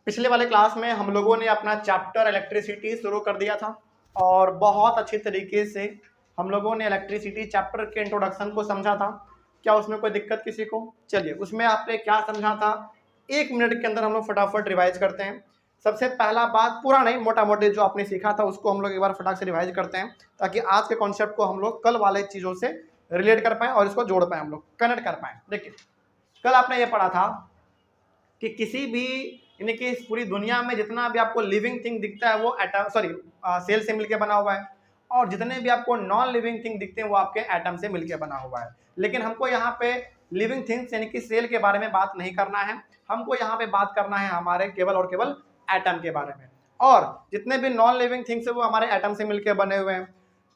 पिछले वाले क्लास में हम लोगों ने अपना चैप्टर इलेक्ट्रिसिटी शुरू कर दिया था और बहुत अच्छी तरीके से हम लोगों ने इलेक्ट्रिसिटी चैप्टर के इंट्रोडक्शन को समझा था। क्या उसमें कोई दिक्कत किसी को? चलिए, उसमें आपने क्या समझा था 1 मिनट के अंदर हम लोग फटाफट रिवाइज करते हैं। सबसे पहला बात, पूरा नहीं, मोटा मोटी जो आपने सीखा था उसको हम लोग एक बार फटाक से रिवाइज करते हैं ताकि आज के कॉन्सेप्ट को हम लोग कल वाले चीज़ों से रिलेट कर पाएँ और इसको जोड़ पाएँ, हम लोग कनेक्ट कर पाएँ। देखिए, कल आपने ये पढ़ा था कि किसी भी, यानी कि इस पूरी दुनिया में जितना भी आपको लिविंग थिंग दिखता है वो एटम सेल से मिलकर बना हुआ है, और जितने भी आपको नॉन लिविंग थिंग दिखते हैं वो आपके एटम से मिलकर बना हुआ है। लेकिन हमको यहाँ पे लिविंग थिंग्स यानी कि सेल के बारे में बात नहीं करना है, हमको यहाँ पे बात करना है हमारे केवल और केवल एटम के बारे में, और जितने भी नॉन लिविंग थिंग्स है वो हमारे एटम से मिलकर बने हुए हैं।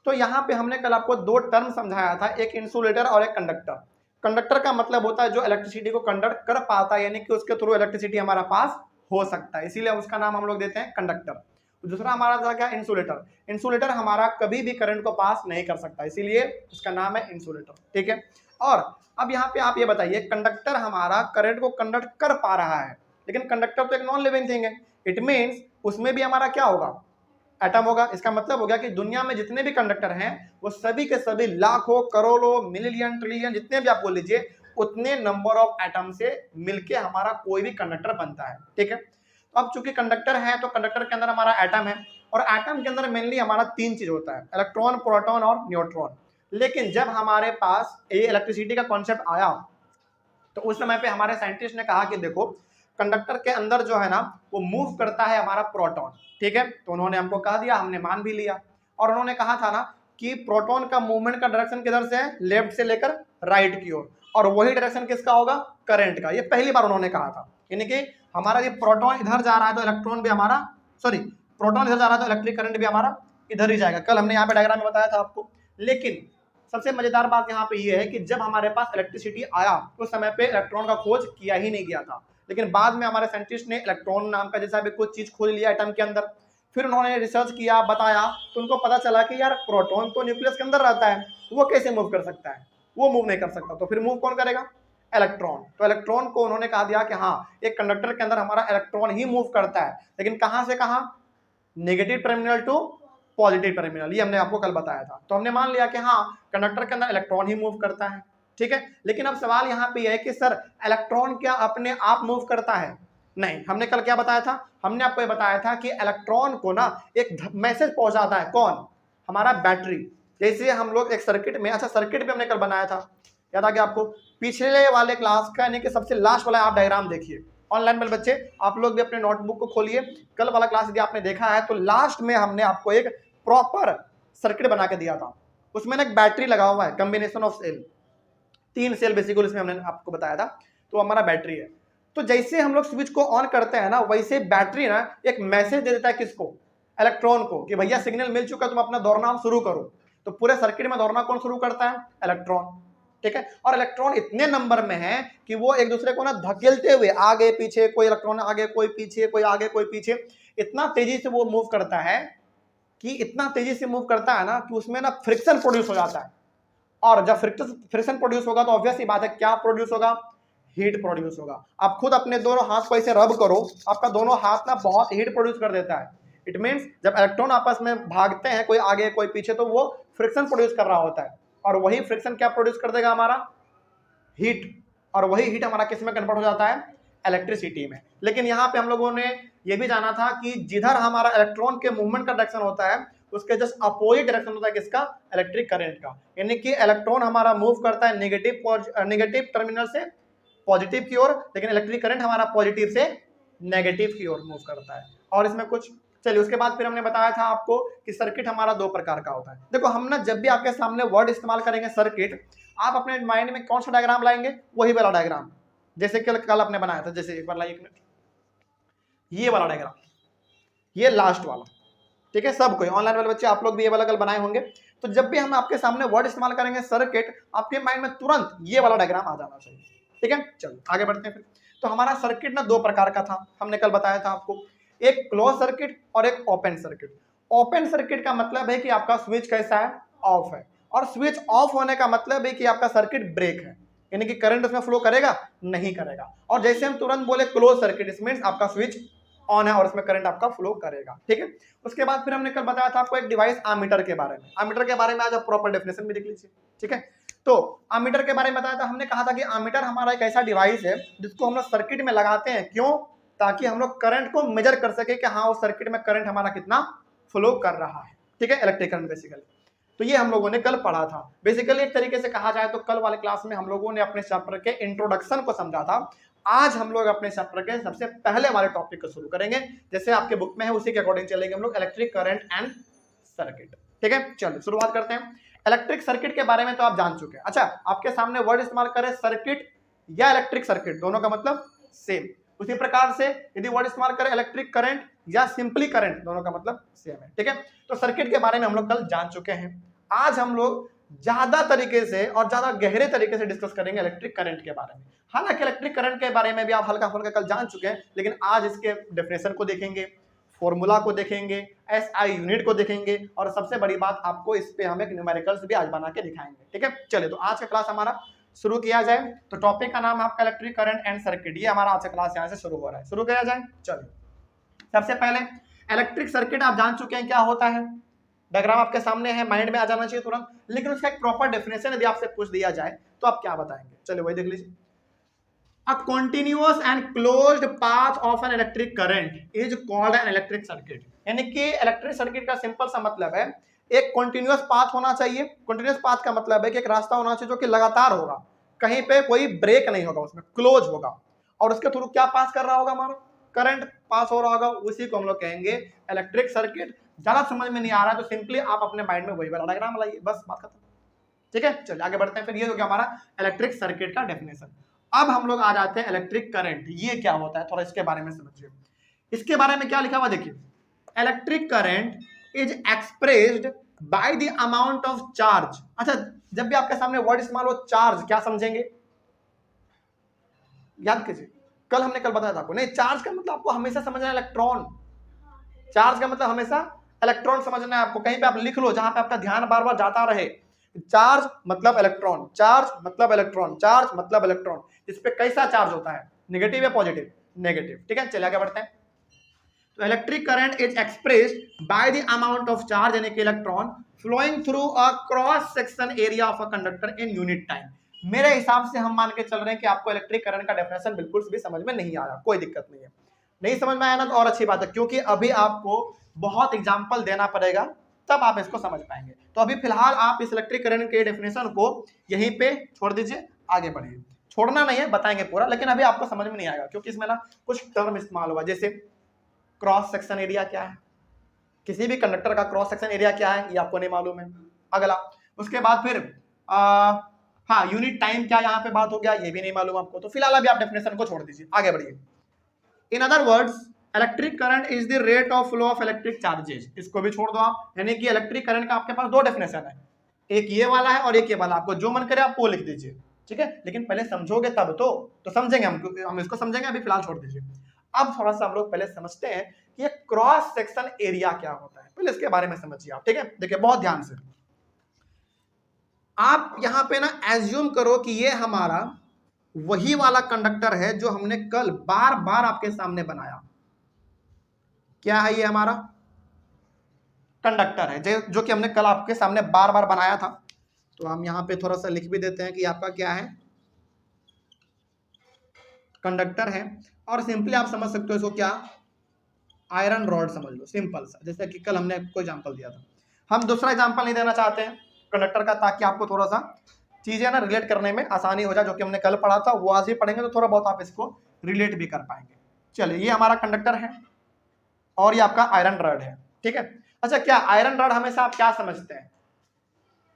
तो यहाँ पे हमने कल आपको 2 टर्म समझाया था, एक इंसुलेटर और एक कंडक्टर। कंडक्टर का मतलब होता है जो इलेक्ट्रिसिटी को कंडक्ट कर पाता है, यानी कि उसके थ्रू इलेक्ट्रिसिटी हमारा पास हो सकता है, इसीलिए उसका नाम हम लोग देते हैं कंडक्टर। दूसरा हमारा था क्या? इंसुलेटर। इंसुलेटर हमारा कभी भी करंट को पास नहीं कर सकता, इसीलिए उसका नाम है इंसुलेटर। ठीक है, और अब यहाँ पे आप ये बताइए, कंडक्टर हमारा करंट को कंडक्ट कर पा रहा है, लेकिन कंडक्टर तो एक नॉन लिविंग थिंग है। इट मीन्स उसमें भी हमारा क्या होगा? एटम होगा। इसका मतलब हो गया कि दुनिया में जितने भी कंडक्टर हैं वो सभी के सभी लाखों, करोड़ों, मिलियन, ट्रिलियन, जितने भी आप बोल लीजिए, उतने नंबर ऑफ एटम से मिलके हमारा कोई भी कंडक्टर बनता है। ठीक है, तो अब चूंकि कंडक्टर है तो कंडक्टर के अंदर हमारा एटम है, और एटम के अंदर मेनली हमारा 3 चीज होता है, इलेक्ट्रॉन, प्रोटॉन और न्यूट्रॉन। लेकिन जब हमारे पास ये इलेक्ट्रिसिटी का कॉन्सेप्ट आया तो उस समय पे हमारे साइंटिस्ट ने कहा कि देखो, कंडक्टर के अंदर जो है ना वो मूव करता है हमारा प्रोटॉन। ठीक है, तो उन्होंने हमको कह दिया, हमने मान भी लिया, और उन्होंने कहा था ना कि प्रोटॉन का मूवमेंट का डायरेक्शन किधर से है? लेफ्ट से लेकर राइट की ओर, और वही डायरेक्शन किसका होगा? करंट का। ये पहली बार उन्होंने कहा था, यानी कि हमारा ये प्रोटॉन इधर जा रहा है तो इलेक्ट्रॉन भी हमारा, प्रोटॉन इधर जा रहा है तो इलेक्ट्रिक करंट भी हमारा इधर ही जाएगा। कल हमने यहाँ पे डायग्राम में बताया था आपको। लेकिन सबसे मजेदार बात यहाँ पे ये है कि जब हमारे पास इलेक्ट्रिसिटी आया उस समय पे इलेक्ट्रॉन का खोज किया ही नहीं गया था, लेकिन बाद में हमारे साइंटिस्ट ने इलेक्ट्रॉन नाम का जैसा भी कुछ चीज खोज लिया एटम के अंदर। फिर उन्होंने रिसर्च किया, बताया, तो उनको पता चला कि यार प्रोटॉन तो न्यूक्लियस के अंदर रहता है, वो कैसे मूव कर सकता है? वो मूव नहीं कर सकता, तो फिर मूव कौन करेगा? इलेक्ट्रॉन। तो इलेक्ट्रॉन को उन्होंने कहा दिया कि हाँ, एक कंडक्टर के अंदर हमारा इलेक्ट्रॉन ही मूव करता है, लेकिन कहां से कहां? Negative terminal to positive terminal. ये हमने आपको कल बताया था। तो हमने मान लिया कि हाँ, कंडक्टर के अंदर इलेक्ट्रॉन ही मूव करता है। ठीक है, लेकिन अब सवाल यहाँ पे है कि सर इलेक्ट्रॉन क्या अपने आप मूव करता है? नहीं। हमने कल क्या बताया था? हमने आपको ये बताया था कि इलेक्ट्रॉन को ना एक मैसेज पहुंचाता है, कौन? हमारा बैटरी। जैसे हम लोग एक सर्किट में, अच्छा सर्किट भी हमने कल बनाया था, याद आ गया आपको? पिछले वाले क्लास का यानी कि सबसे लास्ट वाला आप डायग्राम देखिए। ऑनलाइन में बच्चे आप लोग भी अपने नोटबुक को खोलिए, कल वाला क्लास यदि आपने देखा है तो लास्ट में हमने आपको एक प्रॉपर सर्किट बना के दिया था। उसमें ना एक बैटरी लगा हुआ है, combination of cell, 3 cell basically इसमें हमने आपको बताया था, तो हमारा बैटरी है। तो जैसे हम लोग स्विच को ऑन करते हैं ना, वैसे बैटरी ना एक मैसेज दे देता है किसको? इलेक्ट्रॉन को, कि भैया सिग्नल मिल चुका, तुम अपना दौड़ना शुरू करो। तो पूरे सर्किट में दौड़ना कौन शुरू करता है? इलेक्ट्रॉन। ठीक है, और इलेक्ट्रॉन इतने नंबर में है कि वो एक दूसरे को ना धकेलते हुए आगे पीछे, कोई इलेक्ट्रॉन आगे, कोई पीछे, कोई आगे, कोई पीछे, इतना तेजी से वो मूव करता है कि इतना तेजी से मूव करता है ना कि उसमें ना फ्रिक्शन प्रोड्यूस हो जाता है। और जब फ्रिक्शन प्रोड्यूस होगा तो ऑब्वियस ही बात है, क्या प्रोड्यूस होगा? हीट प्रोड्यूस होगा। आप खुद अपने दोनों हाथ को ऐसे रब करो, आपका दोनों हाथ ना बहुत हीट प्रोड्यूस कर देता है। इट मीन्स जब इलेक्ट्रॉन आपस में भागते हैं, कोई आगे कोई पीछे, तो वो फ्रिक्शन प्रोड्यूस कर रहा होता है, और वही फ्रिक्शन क्या प्रोड्यूस कर देगा? हमारा हीट। और वही हीट हमारा किस में कन्वर्ट हो जाता है? इलेक्ट्रिसिटी में। लेकिन यहाँ पे हम लोगों ने ये भी जाना था कि जिधर हमारा इलेक्ट्रॉन के मूवमेंट का डायरेक्शन होता है उसके जस्ट अपोजिट डायरेक्शन होता है किसका? इलेक्ट्रिक करंट का। यानी कि इलेक्ट्रॉन हमारा मूव करता है नेगेटिव टर्मिनल से पॉजिटिव की ओर, लेकिन इलेक्ट्रिक करंट हमारा पॉजिटिव से नेगेटिव की ओर मूव करता है। और इसमें कुछ, चलिए उसके बाद फिर हमने बताया था आपको कि सर्किट हमारा 2 प्रकार का होता है। देखो, हम ना जब भी आपके सामने वर्ड इस्तेमाल करेंगे सर्किट, आप अपने माइंड में कौन सा डायग्राम लाएंगे? वही वाला डायग्राम, जैसे कल आपने बनाया था। जैसे एक बार लाइए, 1 मिनट, ये वाला डायग्राम, ये लास्ट वाला। ठीक है, सब कोई ऑनलाइन वाले बच्चे आप लोग भी ये वाला कल बनाए होंगे। तो जब भी हम आपके सामने वर्ड इस्तेमाल करेंगे सर्किट, आपके माइंड में तुरंत ये वाला डायग्राम आ जाना चाहिए। ठीक है, चलो आगे बढ़ते हैं फिर। तो हमारा सर्किट ना 2 प्रकार का था, हमने कल बताया था आपको, एक क्लोज सर्किट और एक ओपन सर्किट। ओपन सर्किट का मतलब है कि आपका स्विच कैसा है? ऑफ है। और स्विच ऑफ होने का मतलब है कि आपका सर्किट ब्रेक है, यानी कि करंट उसमें फ्लो करेगा? नहीं करेगा। और जैसे हम तुरंत बोले क्लोज सर्किट, इट मींस आपका स्विच ऑन है और उसमें करंट आपका फ्लो करेगा, ठीक है। उसके बाद फिर हमने कल बताया था आपको एक डिवाइस आमीटर के बारे में। आमीटर के बारे में आज आप प्रॉपर डेफिनेशन भी देख लीजिए, ठीक है। तो आमीटर के बारे में बताया था, हमने कहा था कि आमीटर हमारा एक ऐसा डिवाइस है जिसको हम लोग सर्किट में लगाते हैं, क्यों? ताकि हम लोग करंट को मेजर कर सके कि हाँ उस सर्किट में करंट हमारा कितना फ्लो कर रहा है, ठीक है, इलेक्ट्रिक करंट बेसिकली। तो ये हम लोगों ने कल पढ़ा था। बेसिकली एक तरीके से कहा जाए तो कल वाले क्लास में हम लोगों ने अपने चैप्टर के इंट्रोडक्शन को समझा था। आज हम लोग अपने चैप्टर के सबसे पहले वाले टॉपिक को शुरू करेंगे, जैसे आपके बुक में है उसी के अकॉर्डिंग चलेंगे हम लोग, इलेक्ट्रिक करंट एंड सर्किट, ठीक है। चलिए शुरुआत करते हैं। इलेक्ट्रिक सर्किट के बारे में तो आप जान चुके हैं। अच्छा, आपके सामने वर्ड इस्तेमाल करें सर्किट या इलेक्ट्रिक सर्किट, दोनों का मतलब सेम। उसी प्रकार से यदि वर्ड इस्तेमाल करें इलेक्ट्रिक करंट या सिंपली करंट, दोनों का मतलब सेम है, ठीक है। तो सर्किट के बारे में हम लोग कल जान चुके हैं। आज हम लोग ज्यादा तरीके से और ज्यादा गहरे तरीके से डिस्कस करेंगे इलेक्ट्रिक करंट के बारे में। हालांकि इलेक्ट्रिक करंट के बारे में भी आप हल्का फुल्का कल जान चुके हैं, लेकिन आज इसके डेफिनेशन को देखेंगे, फॉर्मूला को देखेंगे, एसआई यूनिट को देखेंगे, और सबसे बड़ी बात आपको इस पे हम एक न्यूमेरिकल्स भी आज बना के दिखाएंगे, ठीक है। चलिए तो आज का क्लास हमारा शुरू किया जाए। तो टॉपिक का नाम है आपका इलेक्ट्रिक करंट एंड सर्किट। ये हमारा आज का क्लास यहाँ से शुरू हो रहा है, शुरू किया जाए। चलिए सबसे पहले इलेक्ट्रिक सर्किट आप जान चुके हैं क्या होता है, डायग्राम आपके सामने है, माइंड में आ जाना चाहिए तुरंत, लेकिन उसका एक प्रॉपर डेफिनेशन यदि आपसे पूछ दिया जाए तो आप क्या बताएंगे? चलिए वही देख लीजिए। A continuous and closed path of an electric current is called an electric circuit। यानी कि इलेक्ट्रिक सर्किट का सिंपल सा मतलब है एक कंटिन्यूअस पाथ होना चाहिए। कंटिन्यूअस पाथ का मतलब है कि एक रास्ता होना चाहिए जो कि लगातार होगा, कहीं पे कोई ब्रेक नहीं होगा, उसमें क्लोज होगा, और उसके थ्रू क्या पास कर रहा होगा? हमारा करंट पास हो रहा होगा, उसी को हम लोग कहेंगे इलेक्ट्रिक सर्किट। ज्यादा समझ में नहीं आ रहा है तो सिंपली आप अपने माइंड में वही वाला डायग्राम लाइए, बस बात खत्म, ठीक है। चलिए आगे बढ़ते हैं। फिर ये हो गया हमारा इलेक्ट्रिक सर्किट का डेफिनेशन। अब हम लोग आ जाते हैं इलेक्ट्रिक करंट। ये क्या होता है थोड़ा इसके बारे में समझिए। इसके बारे में क्या लिखा हुआ देखिए, electric current is expressed by the amount of charge. अच्छा, जब भी आपके सामने वर्ड इस्तेमाल हो चार्ज, क्या समझेंगे? याद कीजिए, कल हमने बताया था आपको, नहीं चार्ज का मतलब आपको हमेशा समझना है इलेक्ट्रॉन। चार्ज का मतलब हमेशा इलेक्ट्रॉन समझना है आपको। कहीं पे आप लिख लो जहां पे आपका ध्यान बार बार जाता रहे, चार्ज मतलब इलेक्ट्रॉन, चार्ज मतलब इलेक्ट्रॉन, चार्ज मतलब इलेक्ट्रॉन। इस पे कैसा चार्ज होता है, नेगेटिव या पॉजिटिव? नेगेटिव, ठीक है। चलिए आगे बढ़ते हैं। तो electric current is expressed by the amount of charge यानी कि electron flowing through a cross section area of a conductor in unit time. मेरे हिसाब से हम मान के चल रहे हैं कि आपको इलेक्ट्रिक करंट का डेफिनेशन बिल्कुल भी समझ में नहीं आया, कोई दिक्कत नहीं है। नहीं समझ में आया ना तो और अच्छी बात है, क्योंकि अभी आपको बहुत एग्जाम्पल देना पड़ेगा तब आप इसको समझ पाएंगे। तो अभी फिलहाल आप इस इलेक्ट्रिक करंट के डेफिनेशन को यहीं पे छोड़ दीजिए, आगे बढ़िए। छोड़ना नहीं है, बताएंगे पूरा, लेकिन अभी आपको समझ में नहीं आएगा क्योंकि इसमें ना कुछ टर्म इस्तेमाल हुआ, जैसे क्रॉस सेक्शन एरिया क्या है, किसी भी कंडक्टर का क्रॉस सेक्शन एरिया क्या है ये आपको नहीं मालूम है। अगला, उसके बाद फिर हाँ यूनिट टाइम क्या यहाँ पे बात हो गया, ये भी नहीं मालूम आपको। तो फिलहाल अभी आप डेफिनेशन को छोड़ दीजिए, आगे बढ़िए। In other words electric current is the rate of flow of electric charges. इसको भी छोड़ दो आप, यानी कि इलेक्ट्रिक करंट का आपके पास दो डेफिनेशन है, एक ये वाला है और एक ये वाला। आपको जो मन करे आप वो लिख दीजिए, ठीक है, लेकिन पहले समझोगे तब तो समझेंगे हम इसको समझेंगे, अभी फिलहाल छोड़ दीजिए। अब थोड़ा सा हम लोग पहले समझते हैं कि ये क्रॉस सेक्शन एरिया क्या होता है, पहले इसके बारे में समझिए आप, ठीक है। देखिए बहुत ध्यान से, आप यहां पे ना एज्यूम करो कि ये हमारा वही वाला कंडक्टर है जो हमने कल बार बार आपके सामने बनाया। क्या है ये? हमारा कंडक्टर है जो कि हमने कल आपके सामने बार बार बनाया था। तो हम यहां पे थोड़ा सा लिख भी देते हैं कि आपका क्या है, कंडक्टर है। और सिंपली आप समझ सकते हो इसको क्या, आयरन रॉड समझ लो, सिंपल सा, जैसे कि कल हमने कोई एग्जांपल दिया था। हम दूसरा एग्जांपल नहीं देना चाहते हैं कंडक्टर का, ताकि आपको थोड़ा सा चीजें ना रिलेट करने में आसानी हो जाए, जो कि हमने कल पढ़ा था वो आज ही पढ़ेंगे तो थोड़ा बहुत आप इसको रिलेट भी कर पाएंगे। चलिए, ये हमारा कंडक्टर है और ये आपका आयरन रॉड है, ठीक है। अच्छा, क्या आयरन रॉड हमेशा आप क्या समझते हैं,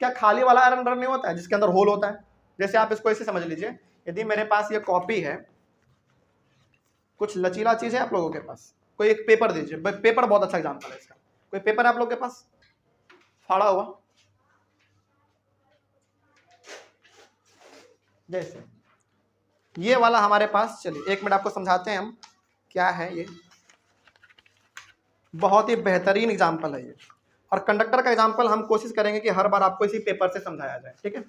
क्या खाली वाला आयरन रॉड नहीं होता है जिसके अंदर होल होता है? जैसे आप इसको ऐसे समझ लीजिए, यदि मेरे पास ये कॉपी है, कुछ लचीला चीज है आप लोगों के पास, कोई एक पेपर दीजिए, पेपर बहुत अच्छा एग्जाम्पल है इसका। कोई पेपर है आप लोगों के पास फाड़ा हुआ, जैसे ये वाला हमारे पास। चलिए एक मिनट आपको समझाते हैं हम क्या है ये, बहुत ही बेहतरीन एग्जाम्पल है ये। और कंडक्टर का एग्जाम्पल हम कोशिश करेंगे कि हर बार आपको इसी पेपर से समझाया जाए, ठीक है।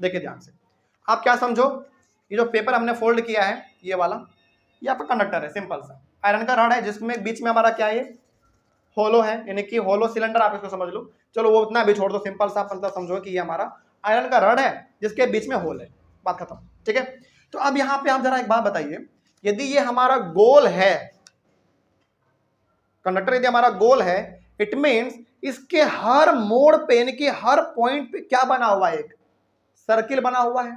देखिए ध्यान से, आप क्या समझो, ये जो पेपर हमने फोल्ड किया है ये वाला, ये आपका कंडक्टर है, सिंपल सा। आयरन का रॉड है जिसमें बीच में हमारा क्या है, होलो है, यानी कि होलो सिलेंडर आप इसको समझ लो। चलो वो उतना भी छोड़ दो, सिंपल सा मतलब समझो कि ये हमारा आयरन का रॉड है जिसके बीच में होल है, बात खत्म। ठीक है, तो अब यहाँ पे आप जरा एक बात बताइए, यदि ये हमारा गोल है कंडक्टर, यदि हमारा गोल है, इट मीन्स इसके हर मोड़ पे यानी कि हर पॉइंट पे क्या बना हुआ है, एक सर्किल बना हुआ है।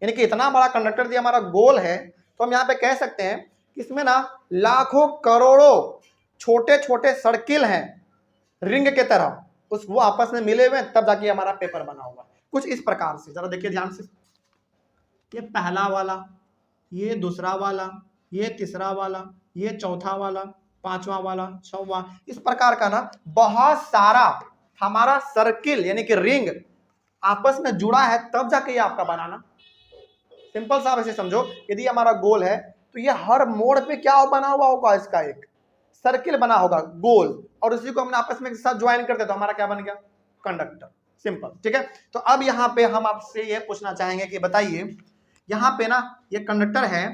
यानी कि इतना बड़ा कंडक्टर यदि हमारा गोल है तो हम यहाँ पे कह सकते हैं कि इसमें ना लाखों करोड़ों छोटे छोटे सर्किल हैं रिंग के तरह, उस वो आपस में मिले हुए तब जाके हमारा पेपर बना हुआ है कुछ इस प्रकार से। जरा देखिए ध्यान से, ये पहला वाला, ये दूसरा वाला, ये तीसरा वाला, ये चौथा वाला, पांचवा वाला, छठवां, इस प्रकार का ना बहुत सारा हमारा सर्किल यानी कि रिंग आपस में जुड़ा है तब जाके ये आपका बनाना। सिंपल सा वैसे समझो, यदि हमारा गोल है तो ये हर मोड़ पे क्या बना हुआ होगा, इसका एक सर्किल बना होगा गोल, और उसी को हमने आपस में एक साथ ज्वाइन कर दिया तो हमारा क्या बन गया, कंडक्टर। सिंपल, ठीक है। तो अब यहाँ पे हम आपसे ये पूछना चाहेंगे कि बताइए यहाँ पे ना ये कंडक्टर है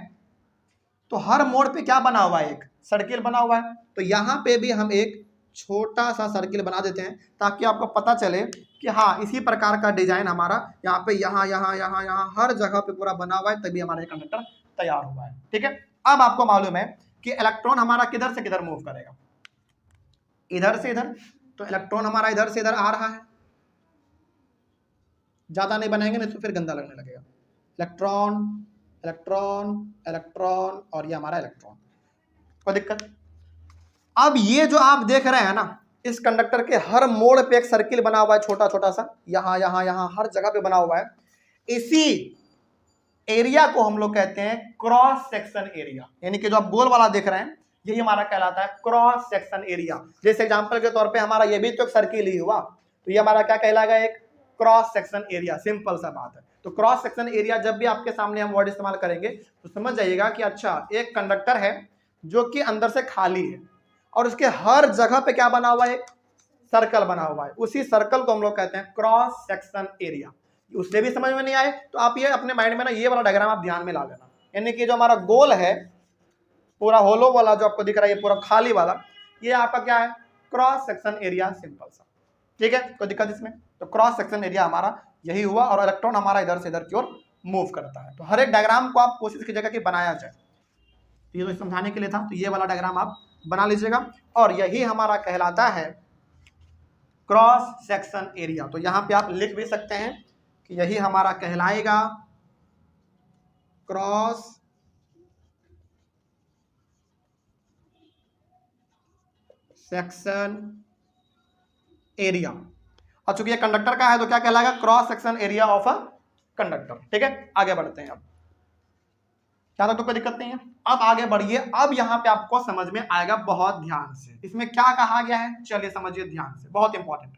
तो हर मोड़ पे क्या बना हुआ है, एक सर्किल बना हुआ है। तो यहाँ पे भी हम एक छोटा सा सर्किल बना देते हैं ताकि आपको पता चले कि हाँ इसी प्रकार का डिजाइन हमारा यहाँ पे यहाँ यहाँ यहाँ यहाँ हर जगह पे पूरा बना हुआ है, तभी हमारा ये कंडक्टर तैयार हुआ है। ठीक है, अब आपको मालूम है कि इलेक्ट्रॉन हमारा किधर से किधर मूव करेगा, इधर से इधर। तो इलेक्ट्रॉन हमारा इधर से इधर आ रहा है, ज्यादा नहीं बनाएंगे नहीं तो फिर गंदा लगने लगेगा। इलेक्ट्रॉन इलेक्ट्रॉन इलेक्ट्रॉन और ये हमारा इलेक्ट्रॉन, कोई दिक्कत। अब ये जो आप देख रहे हैं ना, इस कंडक्टर के हर मोड़ पे एक सर्किल बना हुआ है छोटा छोटा सा, यहां यहां यहां हर जगह पे बना हुआ है। इसी एरिया को हम लोग कहते हैं क्रॉस सेक्शन एरिया, यानी कि जो आप गोल वाला देख रहे हैं यही हमारा कहलाता है क्रॉस सेक्शन एरिया। जैसे एग्जांपल के तौर पे हमारा ये भी तो एक सर्किल ही हुआ, तो ये हमारा क्या कहलाएगा, एक क्रॉस सेक्शन एरिया। सिंपल सा बात है। तो क्रॉस सेक्शन एरिया जब भी आपके सामने हम वर्ड इस्तेमाल करेंगे तो समझ जाइएगा कि अच्छा एक कंडक्टर है जो कि अंदर से खाली है और उसके हर जगह पे क्या बना हुआ है, एक सर्कल बना हुआ है। उसी सर्कल को हम लोग कहते हैं क्रॉस सेक्शन एरिया। उससे भी समझ में नहीं आए तो आप ये अपने माइंड में ना ये वाला डायग्राम आप ध्यान में ला लेना, यानी कि जो हमारा गोल है पूरा होलो वाला जो आपको दिख रहा है, ये पूरा खाली वाला, ये आपका क्या है, क्रॉस सेक्शन एरिया। सिंपल सा, ठीक है, कोई दिक्कत इसमें। तो क्रॉस सेक्शन एरिया हमारा यही हुआ और इलेक्ट्रॉन हमारा इधर से इधर की ओर मूव करता है। तो हर एक डायग्राम को आप कोशिश कीजिएगा कि बनाया जाए। ये तो समझाने के लिए था, तो ये वाला डायग्राम आप बना लीजिएगा और यही हमारा कहलाता है क्रॉस सेक्शन एरिया। तो यहां पे आप लिख भी सकते हैं कि यही हमारा कहलाएगा क्रॉस सेक्शन एरिया। और चूंकि ये कंडक्टर का है तो क्या कहलाएगा, cross section area of a conductor. ठीक है, आगे बढ़ते हैं। अब क्या तक तो कोई दिक्कत नहीं है। अब आगे बढ़िए, अब यहां पे आपको समझ में आएगा बहुत ध्यान से, इसमें क्या कहा गया है, चलिए समझिए ध्यान से, बहुत इंपॉर्टेंट।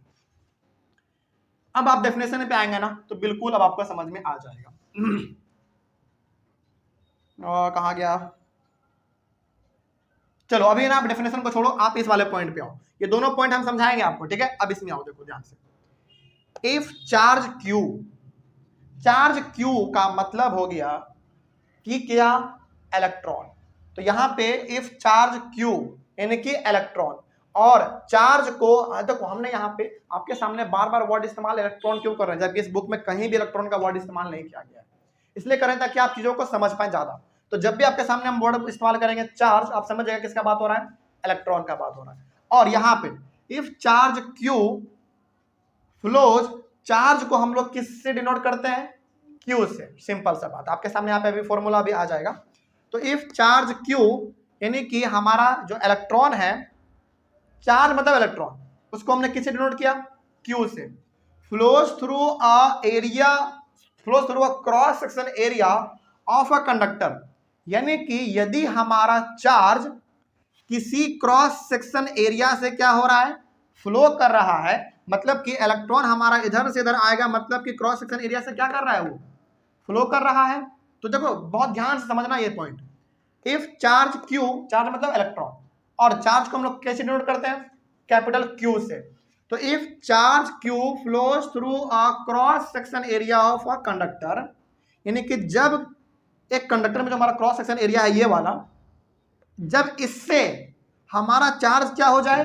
अब आप डेफिनेशन पे आएंगे ना तो बिल्कुल अब आपको समझ में आ जाएगा। और कहा गया, चलो अभी ना आप डेफिनेशन को छोड़ो, आप इस वाले पॉइंट पे आओ। ये दोनों पॉइंट हम समझाएंगे आपको, ठीक है। अब इसमें आओ, देखो ध्यान से। If charge Q, charge Q का मतलब हो गया कि क्या, इलेक्ट्रॉन। तो यहां पे इफ चार्ज Q यानी कि इलेक्ट्रॉन, और चार्ज को देखो हमने यहाँ पे आपके सामने बार बार वर्ड इस्तेमाल इलेक्ट्रॉन क्यों कर रहे हैं, जबकि इस बुक में कहीं भी इलेक्ट्रॉन का वर्ड इस्तेमाल नहीं किया गया है। इसलिए करें ताकि आप चीजों को समझ पाए ज्यादा। तो जब भी आपके सामने हम वर्ड इस्तेमाल करेंगे चार्ज, आप समझ जाएगा किसका बात हो रहा है, इलेक्ट्रॉन का बात हो रहा है। और यहाँ पे if charge Q flows, charge को हम लोग किससे डिनोट करते हैं, Q से। सिंपल सा बात, आपके सामने यहाँ पे अभी फॉर्मूला भी आ जाएगा। तो इफ चार्ज Q यानी कि हमारा जो इलेक्ट्रॉन है, चार्ज मतलब इलेक्ट्रॉन, उसको हमने किससे डिनोट किया, Q से। Flows through a area, flows through a cross section area of a conductor, यानी कि यदि हमारा चार्ज किसी क्रॉस सेक्शन एरिया से क्या हो रहा है, फ्लो कर रहा है, मतलब कि इलेक्ट्रॉन हमारा इधर से इधर आएगा, मतलब कि क्रॉस सेक्शन एरिया से क्या कर रहा है, वो फ्लो कर रहा है। तो देखो बहुत ध्यान से समझना ये point. If charge Q, charge मतलब इलेक्ट्रॉन, और चार्ज को हम लोग कैसे डिनोट करते हैं, कैपिटल Q से। तो if charge Q flows through a cross section area of a conductor, यानी कि जब एक कंडक्टर में जो हमारा क्रॉस सेक्शन एरिया है ये वाला, जब इससे हमारा चार्ज क्या हो जाए,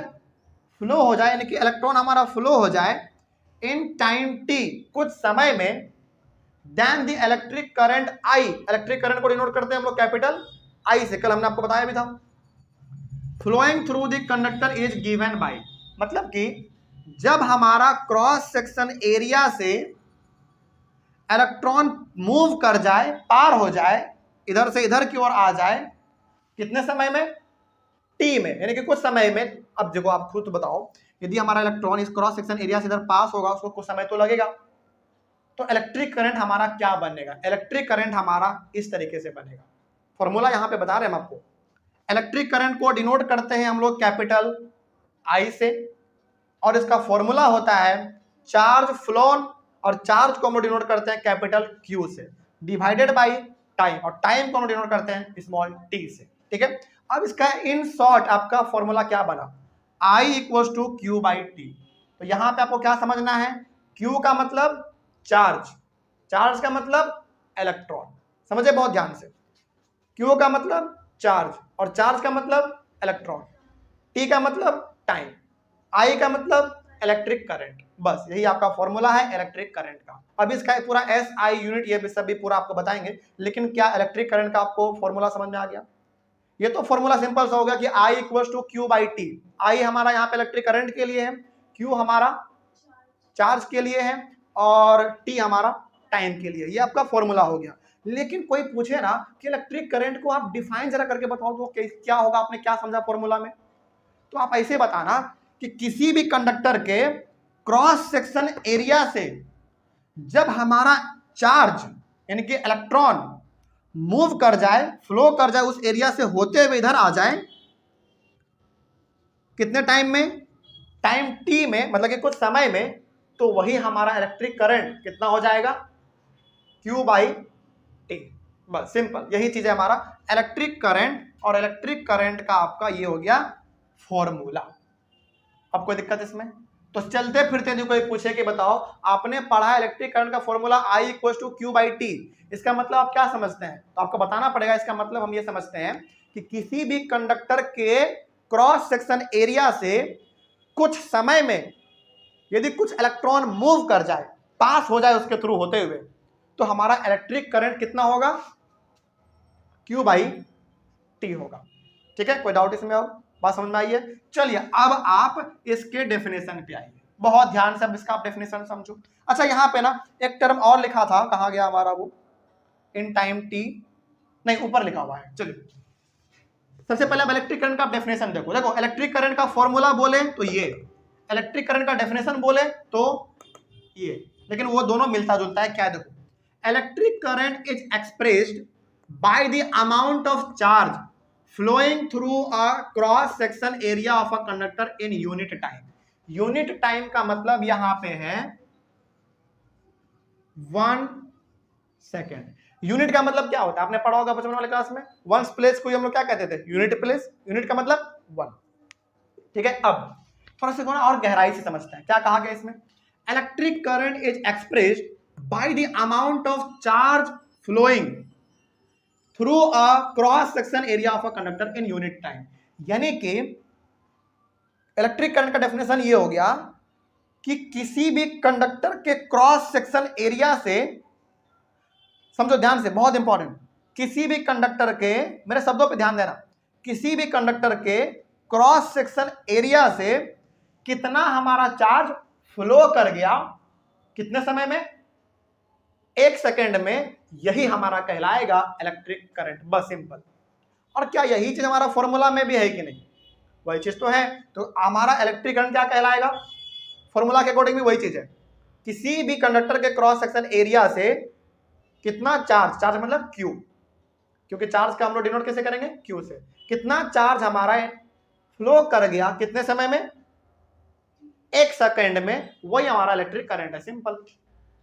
फ्लो हो जाए, यानी कि इलेक्ट्रॉन हमारा फ्लो हो जाए इन टाइम टी, कुछ समय में, then the electric current I, electric current को डिनोट करते हैं हम लोग कैपिटल आई से, कल हमने आपको बताया भी था, flowing through the conductor is given by, मतलब कि जब हमारा क्रॉस सेक्शन एरिया से इलेक्ट्रॉन मूव कर जाए, पार हो जाए, इधर से इधर की ओर आ जाए, कितने समय में, टी में, यानी कि कुछ समय में। अब देखो आप खुद बताओ, यदि हमारा इलेक्ट्रॉन इस क्रॉस सेक्शन एरिया से इधर पास होगा, उसको कुछ समय तो लगेगा, तो इलेक्ट्रिक करंट हमारा क्या बनेगा, इलेक्ट्रिक करंट हमारा इस तरीके से बनेगा। फॉर्मूला यहां पे बता रहे हैं हम आपको, इलेक्ट्रिक करंट को डिनोट करते हैं हम लोग कैपिटल आई से, और इसका फॉर्मूला होता है चार्ज फ्लोन, और चार्ज को हम लोग डिनोट करते हैं कैपिटल क्यू से, डिवाइडेड बाई टाइम, और टाइम को हम लोग डिनोट करते हैं स्मॉल टी से, ठीक है। अब इसका इन शॉर्ट आपका फॉर्मूला क्या बना, I equal to Q by T. तो यहां पे आपको क्या समझना है, Q का मतलब चार्ज, चार्ज का मतलब इलेक्ट्रॉन, समझे बहुत ध्यान से, Q का मतलब चार्ज, और चार्ज का मतलब इलेक्ट्रॉन, T का मतलब टाइम, I का मतलब इलेक्ट्रिक करंट, बस यही आपका फॉर्मूला है इलेक्ट्रिक करंट का। अब इसका पूरा SI यूनिट ये भी सब भी पूरा आपको बताएंगे, लेकिन क्या इलेक्ट्रिक करंट का आपको फॉर्मूला समझ में आ गया। ये तो फॉर्मूला सिंपल सा हो गया कि I equal to Q by T, I हमारा यहाँ पे इलेक्ट्रिक करंट के लिए है, क्यू हमारा चार्ज के लिए है, और टी हमारा टाइम के लिए, ये आपका फॉर्मूला हो गया। लेकिन कोई पूछे ना कि इलेक्ट्रिक करंट को आप डिफाइन जरा करके बताओ तो क्या होगा, आपने क्या समझा फॉर्मूला में, तो आप ऐसे बताना कि किसी भी कंडक्टर के क्रॉस सेक्शन एरिया से जब हमारा चार्ज यानी कि इलेक्ट्रॉन मूव कर जाए, फ्लो कर जाए, उस एरिया से होते हुए इधर आ जाए, कितने टाइम में, टाइम टी में, मतलब कि कुछ समय में, तो वही हमारा इलेक्ट्रिक करंट कितना हो जाएगा, क्यू बाई टी, बस सिंपल यही चीज है हमारा इलेक्ट्रिक करंट, और इलेक्ट्रिक करंट का आपका ये हो गया फॉर्मूला। अब कोई दिक्कत इसमें, तो चलते फिरते यदि कोई पूछे कि बताओ आपने पढ़ा इलेक्ट्रिक करंट का formula I equal to Q by T, इसका मतलब आप क्या समझते हैं, तो आपको बताना पड़ेगा। इसका मतलब हम ये समझते हैं कि किसी भी कंडक्टर के क्रॉस सेक्शन एरिया से कुछ समय में यदि कुछ इलेक्ट्रॉन मूव कर जाए, पास हो जाए उसके थ्रू होते हुए, तो हमारा इलेक्ट्रिक करंट कितना होगा, क्यू बाई टी होगा। ठीक है, कोई डाउट इसमें और बात समझ में आई है। चलिए अब आप इसके डेफिनेशन पे आइए, बहुत ध्यान से अब इसका आप डेफिनेशन समझो। अच्छा यहाँ पे ना एक टर्म और लिखा था, कहाँ गया हमारा वो, इन टाइम टी, नहीं ऊपर लिखा हुआ है। चलिए सबसे पहले अब इलेक्ट्रिक करंट का डेफिनेशन देखो। देखो इलेक्ट्रिक करंट का फॉर्मूला बोले तो ये, इलेक्ट्रिक करंट का डेफिनेशन बोले तो ये, लेकिन वो दोनों मिलता जुलता है। क्या है देखो, electric current is expressed by the amount of charge flowing through a cross section area of a conductor in unit time। Unit time का मतलब यहां पे है 1 सेकेंड। यूनिट का मतलब क्या होता है, आपने पढ़ा होगा बचपन वाले क्लास में, वंस प्लेस को हम लोग क्या कहते थे, यूनिट प्लेस। यूनिट का मतलब 1। ठीक है, अब थोड़ा सा और गहराई से समझते हैं क्या कहा गया इसमें। Electric current is expressed by the amount of charge flowing through a cross section area of a conductor in unit time. यानी कि इलेक्ट्रिक करंट का डेफिनेशन ये हो गया कि किसी भी कंडक्टर के क्रॉस सेक्शन एरिया से, समझो ध्यान से, बहुत इंपॉर्टेंट, किसी भी कंडक्टर के, मेरे शब्दों पे ध्यान देना, किसी भी कंडक्टर के क्रॉस सेक्शन एरिया से कितना हमारा चार्ज फ्लो कर गया, कितने समय में, 1 सेकेंड में, यही हमारा कहलाएगा इलेक्ट्रिक करंट, बस सिंपल। और क्या यही चीज हमारा फॉर्मूला में भी है कि नहीं, वही चीज तो है। तो हमारा इलेक्ट्रिक करंट क्या कहलाएगा, फॉर्मूला के अकॉर्डिंग भी वही चीज है, किसी भी कंडक्टर के क्रॉस सेक्शन एरिया से कितना चार्ज, चार्ज मतलब क्यू, क्योंकि चार्ज का हम लोग डिनोट कैसे करेंगे, क्यू से, कितना चार्ज हमारा फ्लो कर गया कितने समय में, 1 सेकेंड में, वही हमारा इलेक्ट्रिक करंट है, सिंपल।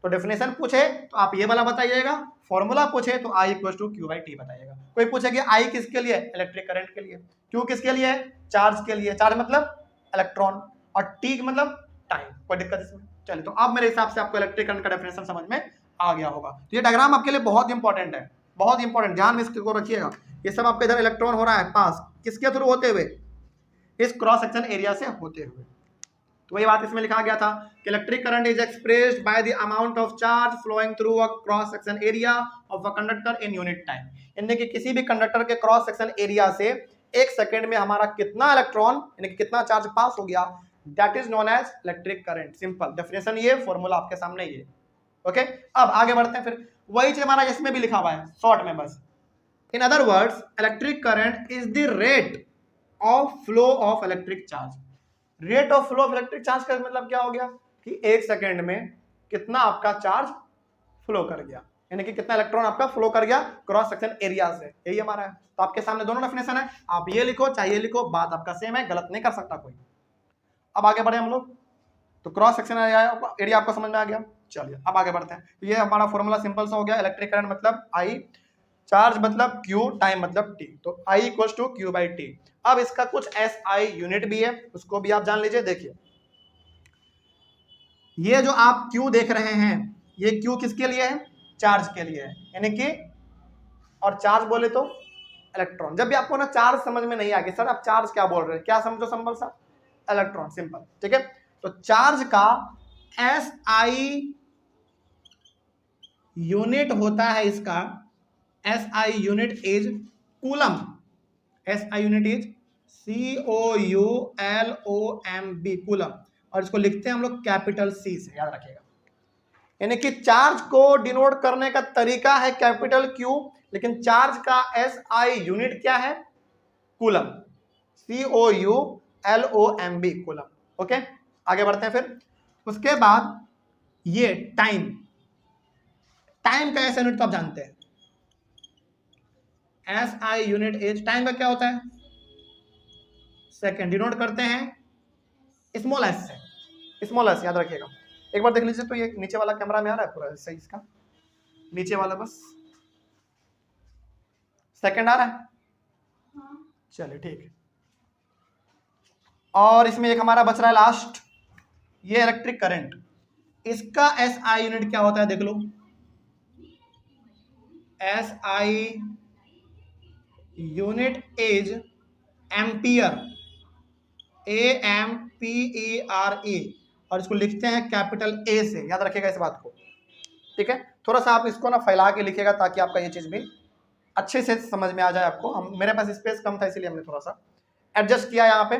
तो डेफिनेशन पूछे तो आप ये वाला बताइएगा, फॉर्मूला पूछे तो I equal to Q by T बताइएगा। कोई पूछे कि I किसके लिए, इलेक्ट्रिक करंट के लिए, क्यू किसके लिए, चार्ज के लिए, चार्ज मतलब इलेक्ट्रॉन, और टी मतलब टाइम। कोई दिक्कत इसमें। चलिए तो अब मेरे हिसाब से आपको इलेक्ट्रिक करंट का डेफिनेशन समझ में आ गया होगा। तो ये डायग्राम आपके लिए बहुत इंपॉर्टेंट है, बहुत इंपॉर्टेंट, ध्यान में इसको रखिएगा। ये सब आपका इधर इलेक्ट्रॉन हो रहा है पास, किसके थ्रू होते हुए? इस क्रॉस सेक्शन एरिया से होते हुए। तो वही बात इसमें लिखा गया था कि electric current is expressed by the amount of charge flowing through a cross section area of a conductor in unit time. यानी कि किसी भी कंडक्टर के क्रॉस सेक्शन एरिया से एक सेकंड में हमारा कितना इलेक्ट्रॉन यानी कि कितना चार्ज पास हो गया, that is known as electric current. Simple definition ये, फॉर्मूला आपके सामने ये। ओके, अब आगे बढ़ते हैं। फिर वही चीज हमारा इसमें भी लिखा हुआ है शॉर्ट में बस। In other words, electric current is the rate of flow of electric charge. Rate of flow of electric charge का मतलब क्या हो गया कि एक सेकंड में कितना आपका चार्ज फ्लो कर गया, यानी कि कितना इलेक्ट्रॉन आपका फ्लो कर गया क्रॉस सेक्शन एरिया से। यही हमारा है। तो आपके सामने दोनों डेफिनेशन है, आप ये लिखो चाहे ये लिखो, बात आपका सेम है, गलत नहीं कर सकता कोई। अब आगे बढ़े हम लोग। तो क्रॉस सेक्शन एरिया आपको समझ में आ गया। चलिए अब आगे बढ़ते हैं। ये हमारा फॉर्मूला सिंपल सा हो गया। इलेक्ट्रिक करंट मतलब आई, चार्ज मतलब क्यू, टाइम मतलब टी। तो I equal to Q by T. अब इसका कुछ एस आई यूनिट भी है, उसको भी आप जान लीजिए। देखिए ये जो आप क्यू देख रहे हैं, ये क्यू किसके लिए है? चार्ज के लिए है, यानी कि, और चार्ज बोले तो इलेक्ट्रॉन। जब भी आपको ना चार्ज समझ में नहीं आ गया सर आप चार्ज क्या बोल रहे हैं, क्या समझो सिंपल सा, इलेक्ट्रॉन। सिंपल, ठीक है। तो चार्ज का एस आई यूनिट होता है, इसका S I unit is coulomb. S I unit is COULOMB, coulomb. और इसको लिखते हैं हम लोग कैपिटल C से, याद रखिएगा। यानी कि चार्ज को डिनोट करने का तरीका है कैपिटल Q, लेकिन चार्ज का SI यूनिट क्या है? कूलम। COULOMB, coulomb. ओके, आगे बढ़ते हैं। फिर उसके बाद ये टाइम, टाइम का एस यूनिट तो आप जानते हैं, SI यूनिट इज, टाइम का क्या होता है? सेकेंड। डिनोट करते हैं स्मॉल एस से, स्मॉल एस, याद रखिएगा। एक बार देख लीजिए तो ये नीचे वाला कैमरा में आ रहा है पूरा सही, इसका नीचे वाला बस सेकंड आ रहा है। चलिए ठीक है। और इसमें एक हमारा बच रहा है लास्ट, ये इलेक्ट्रिक करंट। इसका SI यूनिट क्या होता है देख लो। SI unit is ampere, AMPERE, और इसको लिखते हैं कैपिटल A से, याद रखिएगा इस बात को, ठीक है। थोड़ा सा आप इसको ना फैला के लिखिएगा ताकि आपका ये चीज भी अच्छे से समझ में आ जाए आपको। हम, मेरे पास स्पेस कम था इसलिए हमने थोड़ा सा एडजस्ट किया यहाँ पे।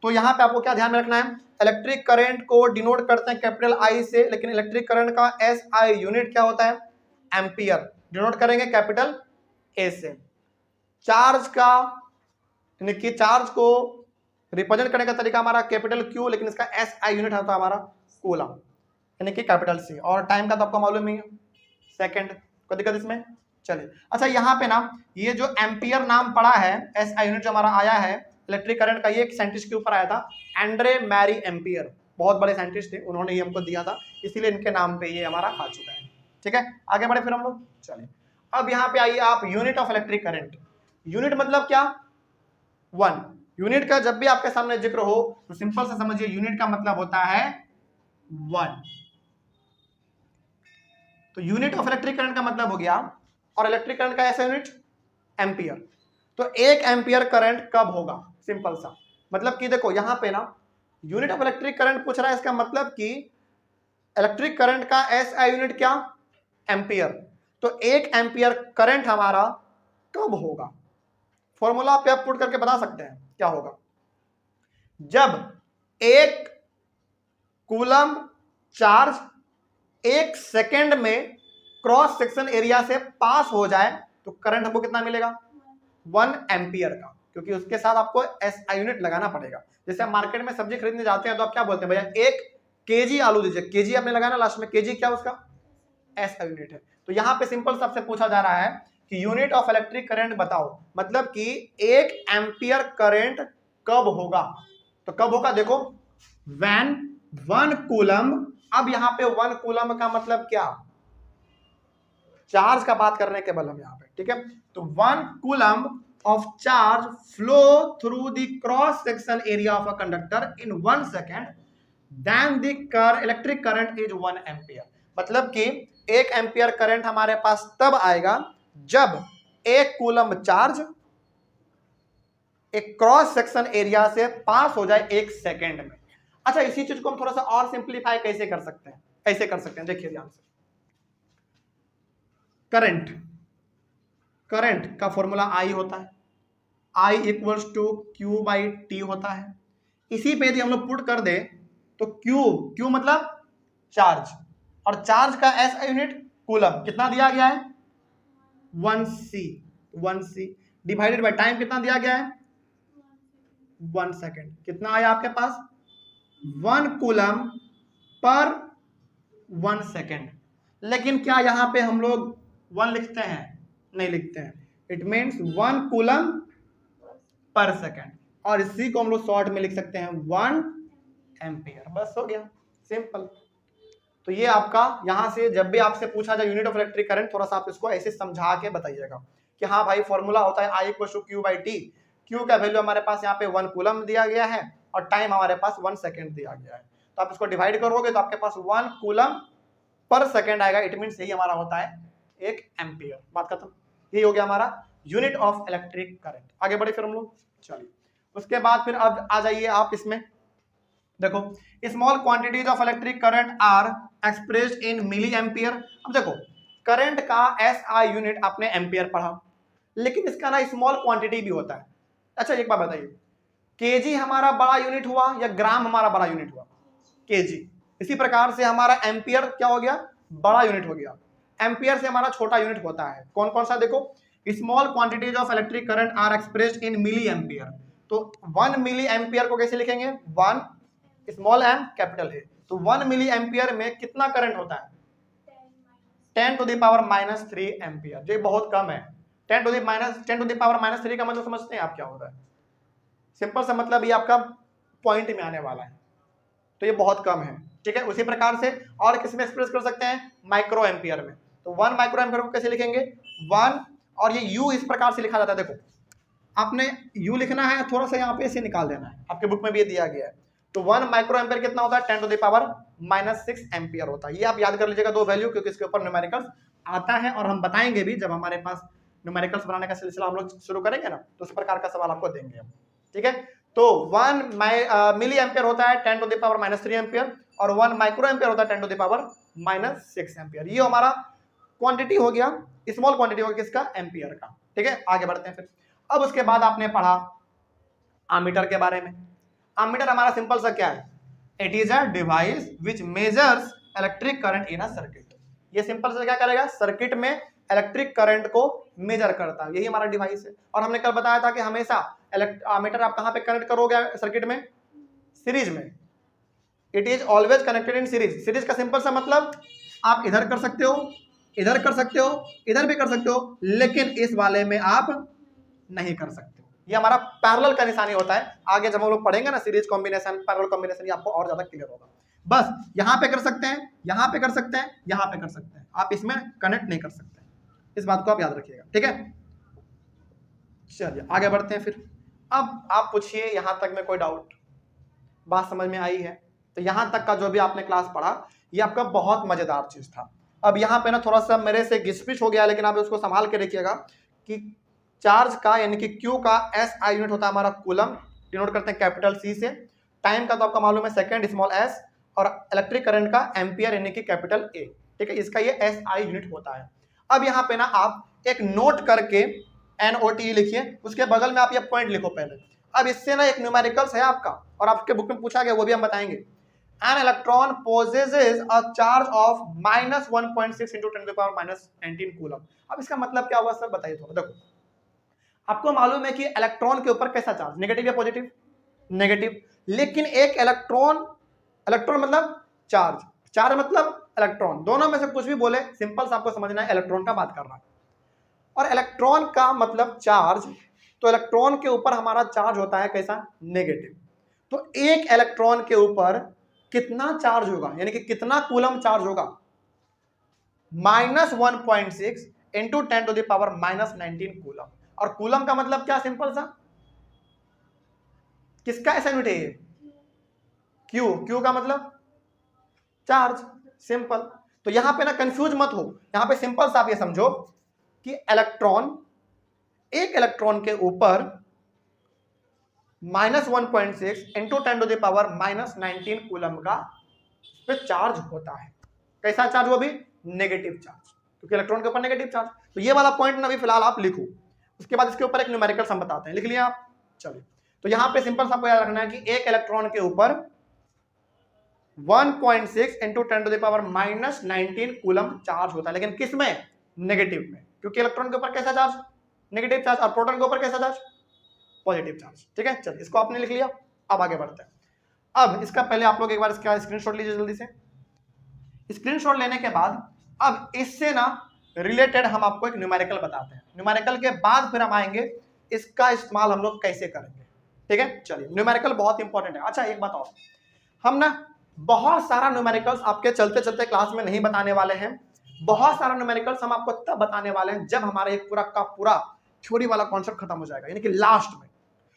तो यहाँ पे आपको क्या ध्यान में रखना है, इलेक्ट्रिक करंट को डिनोट करते हैं कैपिटल I से, लेकिन इलेक्ट्रिक करंट का SI यूनिट क्या होता है? एम्पियर। डिनोट करेंगे कैपिटल A से। चार्ज का, यानी कि चार्ज को रिप्रेजेंट करने का तरीका हमारा कैपिटल Q, लेकिन इसका SI यूनिट होता है हमारा कूलम, यानी कि कैपिटल C। और टाइम का तो आपको मालूम ही है, सेकंड। कोई दिक्कत इसमें? चलिए अच्छा, यहाँ पे ना ये जो एम्पियर नाम पड़ा है, SI यूनिट जो हमारा आया है इलेक्ट्रिक करंट का, ये एक साइंटिस्ट के ऊपर आया था, एंड्रे मैरी एम्पियर। बहुत बड़े साइंटिस्ट थे, उन्होंने ये हमको दिया था, इसीलिए इनके नाम पे ये हमारा आ चुका है, ठीक है। आगे बढ़े फिर हम लोग। चलिए अब यहाँ पे आइए आप, unit of electric current. Unit मतलब क्या? वन। यूनिट का जब भी आपके सामने जिक्र हो तो सिंपल से समझिए, यूनिट का मतलब होता है वन। तो यूनिट ऑफ इलेक्ट्रिक करंट का मतलब हो गया, और इलेक्ट्रिक करंट का ऐसा यूनिट एम्पियर। तो एक एम्पियर करंट कब होगा? सिंपल सा मतलब कि देखो यहाँ पे ना यूनिट ऑफ इलेक्ट्रिक करंट पूछ रहा है, इसका मतलब कि इलेक्ट्रिक करंट का SI यूनिट क्या? एम्पियर। तो एक एम्पियर करंट हमारा कब होगा? फॉर्मूला पे आप पुट करके बता सकते हैं क्या होगा। जब एक कूलम चार्ज एक सेकेंड में क्रॉस सेक्शन एरिया से पास हो जाए तो करंट हमको कितना मिलेगा? 1 एम्पियर का, क्योंकि उसके साथ आपको SI यूनिट लगाना पड़ेगा। जैसे आप मार्केट में सब्जी खरीदने जाते हैं तो आप क्या बोलते हैं, भैया 1 kg आलू दीजिए, kg आपने लगाना लास्ट में, kg क्या उसका SI यूनिट है। तो यहाँ पे सिंपल सबसे पूछा जा रहा है कि यूनिट ऑफ इलेक्ट्रिक करंट बताओ, मतलब कि 1 एम्पियर करंट कब होगा? तो कब होगा देखो, व्हेन 1 कूलम। अब यहाँ पे 1 कूलम का मतलब क्या? चार्ज का बात करने के बल हम यहाँ पे, ठीक है। तो 1 coulomb of charge flow through the cross section area of a conductor in 1 second, then the electric current is 1 ampere. मतलब कि 1 एम्पियर करंट हमारे पास तब आएगा जब 1 कूलम चार्ज एक क्रॉस सेक्शन एरिया से पास हो जाए 1 सेकेंड में। अच्छा, इसी चीज को हम थोड़ा सा और सिंप्लीफाई कैसे कर सकते हैं, कैसे कर सकते हैं, देखिए ध्यान से। करंट, करंट का फॉर्मूला आई होता है, I equals to Q by T होता है। इसी पे यदि हम लोग पुट कर दे तो क्यू, क्यू मतलब चार्ज, और चार्ज का एस यूनिट कूलम, कितना दिया गया है 1c डिवाइडेड बाय टाइम कितना दिया गया है 1 सेकेंड। कितना आया आपके पास 1 कूलम पर 1 सेकेंड। लेकिन क्या यहाँ पे हम लोग 1 लिखते हैं, नहीं लिखते हैं। It means 1 coulomb per second, और इसी को हम लोग शॉर्ट में लिख सकते हैं 1 एम्पियर। बस हो गया, सिंपल। तो ये आपका यहां से जब भी आपसे पूछा जाए यूनिट ऑफ इलेक्ट्रिक करंट, थोड़ा सा आप इसको ऐसे समझा के बताइएगा कि हाँ भाई फॉर्मूला होता है I equal to Q by T. Q का वैल्यू हमारे पास यहाँ पे 1 कूलम दिया गया है और टाइम हमारे पास 1 सेकेंड दिया गया है। तो आप इसको डिवाइड करोगे तो आपके पास 1 कूलम पर सेकेंड आएगा। इट मीन्स यही हमारा होता है 1 एम्पियर। बात खत्म। यही हो गया हमारा यूनिट ऑफ इलेक्ट्रिक करंट। आगे बढ़े फिर हम लोग, चलिए उसके बाद फिर अब आ जाइए आप इसमें, देखो small quantities of electric current are expressed in milli ampere. अब देखो करंट का एसआई यूनिट आपने एम्पियर पढ़ा, लेकिन इसका ना स्मॉल क्वांटिटी भी होता है। अच्छा एक बात बताइए, केजी हमारा बड़ा यूनिट हुआ या ग्राम हमारा बड़ा यूनिट हुआ, केजी। इसी प्रकार से हमारा एम्पियर क्या हो गया, बड़ा यूनिट हो गया। एम्पियर से हमारा छोटा यूनिट होता है कौन कौन सा, देखो small quantities of electric current are expressed in milli ampere. तो 1 मिली एम्पियर को कैसे लिखेंगे, 1 स्मॉल एम कैपिटल है। तो 1 मिली एम्पियर में कितना करंट होता है 10 टू द पावर -3 एम्पियर। जो बहुत कम है। 10 टू द पावर -3 का मतलब समझते हैं आप क्या होता है, सिंपल सा मतलब ये आपका पॉइंट में आने वाला है, तो ये बहुत कम है। ठीक है, उसी प्रकार से और किस में एक्सप्रेस कर सकते हैं, माइक्रो एम्पियर में। तो 1 माइक्रो एम्पियर को कैसे लिखेंगे 1, और ये यू इस प्रकार से लिखा जाता है। देखो आपने यू लिखना है, थोड़ा सा यहाँ पे इसे निकाल देना है, आपके बुक में भी ये दिया गया है। तो 1 माइक्रो एम्पियर कितना होता है 10 टू द पावर -6 एम्पियर होता है। ये आप याद कर लीजिएगा दो वैल्यू, क्योंकि इसके ऊपर न्यूमेरिकल्स आता है और हम बताएंगे भी जब हमारे पास न्यूमेरिकल्स बनाने का सिलसिला हम लोग शुरू करेंगे ना, तो उस प्रकार का सवाल आपको देंगे हम। ठीक है, तो 1 मिली एम्पियर होता है 10 टू द पावर -3 एम्पियर, और 1 माइक्रो एम्पियर होता है 10 टू द पावर -6 एम्पियर। ये हमारा क्वांटिटी हो गया, स्मॉल क्वांटिटी हो गया किसका, एम्पियर का। ठीक है, आगे बढ़ते हैं फिर। अब उसके बाद आपने पढ़ा आमीटर के बारे में। आमीटर हमारा सिंपल सा क्या है, it is a device which measures electric current in a circuit. ये सिंपल सा क्या करेगा, सर्किट में इलेक्ट्रिक करंट को मेजर करता है, यही हमारा डिवाइस है। और हमने कल बताया था कि हमेशा आमीटर आप कहां पे कनेक्ट करोगे सर्किट में, सीरीज में। It is always connected in series. Series का सिंपल सा मतलब आप इधर कर सकते हो, इधर कर सकते हो, इधर भी कर सकते हो, लेकिन इस वाले में आप नहीं कर सकते। ये हमारा पैरेलल का निशानी होता है। आगे जब हम लोग पढ़ेंगे ना सीरीज कॉम्बिनेशन, पैरेलल कॉम्बिनेशन, ये आपको और ज्यादा क्लियर होगा। बस यहां पे कर सकते हैं, यहां पे कर सकते हैं, यहां पे कर सकते हैं, आप इसमें कनेक्ट नहीं कर सकते। इस बात को आप याद रखिएगा। ठीक है, चलिए आगे बढ़ते हैं फिर। अब आप पूछिए यहां तक में कोई डाउट, बात समझ में आई है? तो यहां तक का जो भी आपने क्लास पढ़ा ये आपका बहुत मजेदार चीज था। अब यहाँ पे ना थोड़ा सा मेरे से घिसपिच हो गया, लेकिन आप उसको संभाल के रखिएगा कि चार्ज का यानी कि क्यू का एसआई यूनिट होता है हमारा कूलम, डिनोट करते हैं कैपिटल सी से। टाइम का तो आपका मालूम है सेकंड स्मॉल एस, और इलेक्ट्रिक करंट का एम्पियर यानी कि कैपिटल ए। ठीक है, इसका ये एसआई यूनिट होता है। अब यहाँ पे ना आप एक नोट करके NOT लिखिए, उसके बगल में आप ये पॉइंट लिखो पहले। अब इससे ना एक न्यूमेरिकल्स है आपका, और आपके बुक में पूछा गया, वो भी हम बताएंगे। An electron possesses a charge of -1.6 into 10 to the power -19 coulomb. अब इसका मतलब क्या हुआ सर बताइए थोड़ा। देखो आपको मालूम है कि इलेक्ट्रॉन के ऊपर कैसा चार्ज, नेगेटिव या पॉजिटिव, नेगेटिव। लेकिन एक इलेक्ट्रॉन, इलेक्ट्रॉन मतलब चार्ज, चार्ज मतलब इलेक्ट्रॉन, दोनों में से कुछ भी बोले, सिंपल सा आपको समझना है इलेक्ट्रॉन का बात कर रहा है। और इलेक्ट्रॉन का मतलब चार्ज, तो इलेक्ट्रॉन के ऊपर हमारा चार्ज होता है कैसा, नेगेटिव। तो एक इलेक्ट्रॉन के ऊपर कितना चार्ज होगा, यानी कि कितना कूलम चार्ज होगा, -1.6 into 10 to the power -19 coulomb. और कूलम का मतलब क्या, सिंपल सा, किसका ऐसा यूनिट है ये, क्यू। क्यू का मतलब चार्ज, सिंपल। तो यहां पे ना कंफ्यूज मत हो, यहां पे सिंपल सा आप ये समझो कि इलेक्ट्रॉन, एक इलेक्ट्रॉन के ऊपर -1.6 इंटू 10⁻⁻19 कूलम का पे चार्ज होता है। कैसा चार्ज? वो भी नेगेटिव चार्ज, क्योंकि इलेक्ट्रॉन के ऊपर नेगेटिव चार्ज। तो ये वाला पॉइंट ना अभी फिलहाल आप लिखो, उसके बाद इसके ऊपर एक न्यूमेरिकल हम बताते हैं। लिख लिया आप? चलिए, तो यहाँ पे सिंपल सा आपको याद रखना है कि एक इलेक्ट्रॉन के ऊपर 1.6 इंटू 10⁻⁻19 कूलम चार्ज होता है, लेकिन किस में? नेगेटिव में, क्योंकि इलेक्ट्रॉन के ऊपर कैसा चार्ज? नेगेटिव चार्ज, और प्रोटॉन के ऊपर कैसा चार्ज? Positive charge. ठीक है, चलिए इसको आपने लिख लिया। अब आगे बढ़ते हैं। अब इसका पहले आप लोग एक बार इसका स्क्रीनशॉट लीजिए जल्दी से। स्क्रीनशॉट लेने के बाद अब इससे ना रिलेटेड हम आपको एक न्यूमेरिकल बताते हैं। न्यूमेरिकल के बाद फिर हम आएंगे इसका इस्तेमाल हम लोग कैसे करेंगे। ठीक है, चलिए न्यूमेरिकल बहुत इंपॉर्टेंट है। अच्छा एक बात और, हम ना बहुत सारा न्यूमेरिकल्स आपके चलते चलते क्लास में नहीं बताने वाले हैं। बहुत सारा न्यूमेरिकल्स हम आपको तब बताने वाले हैं जब हमारा एक पूरा का पूरा थ्योरी वाला कॉन्सेप्ट खत्म हो जाएगा, यानी कि लास्ट में।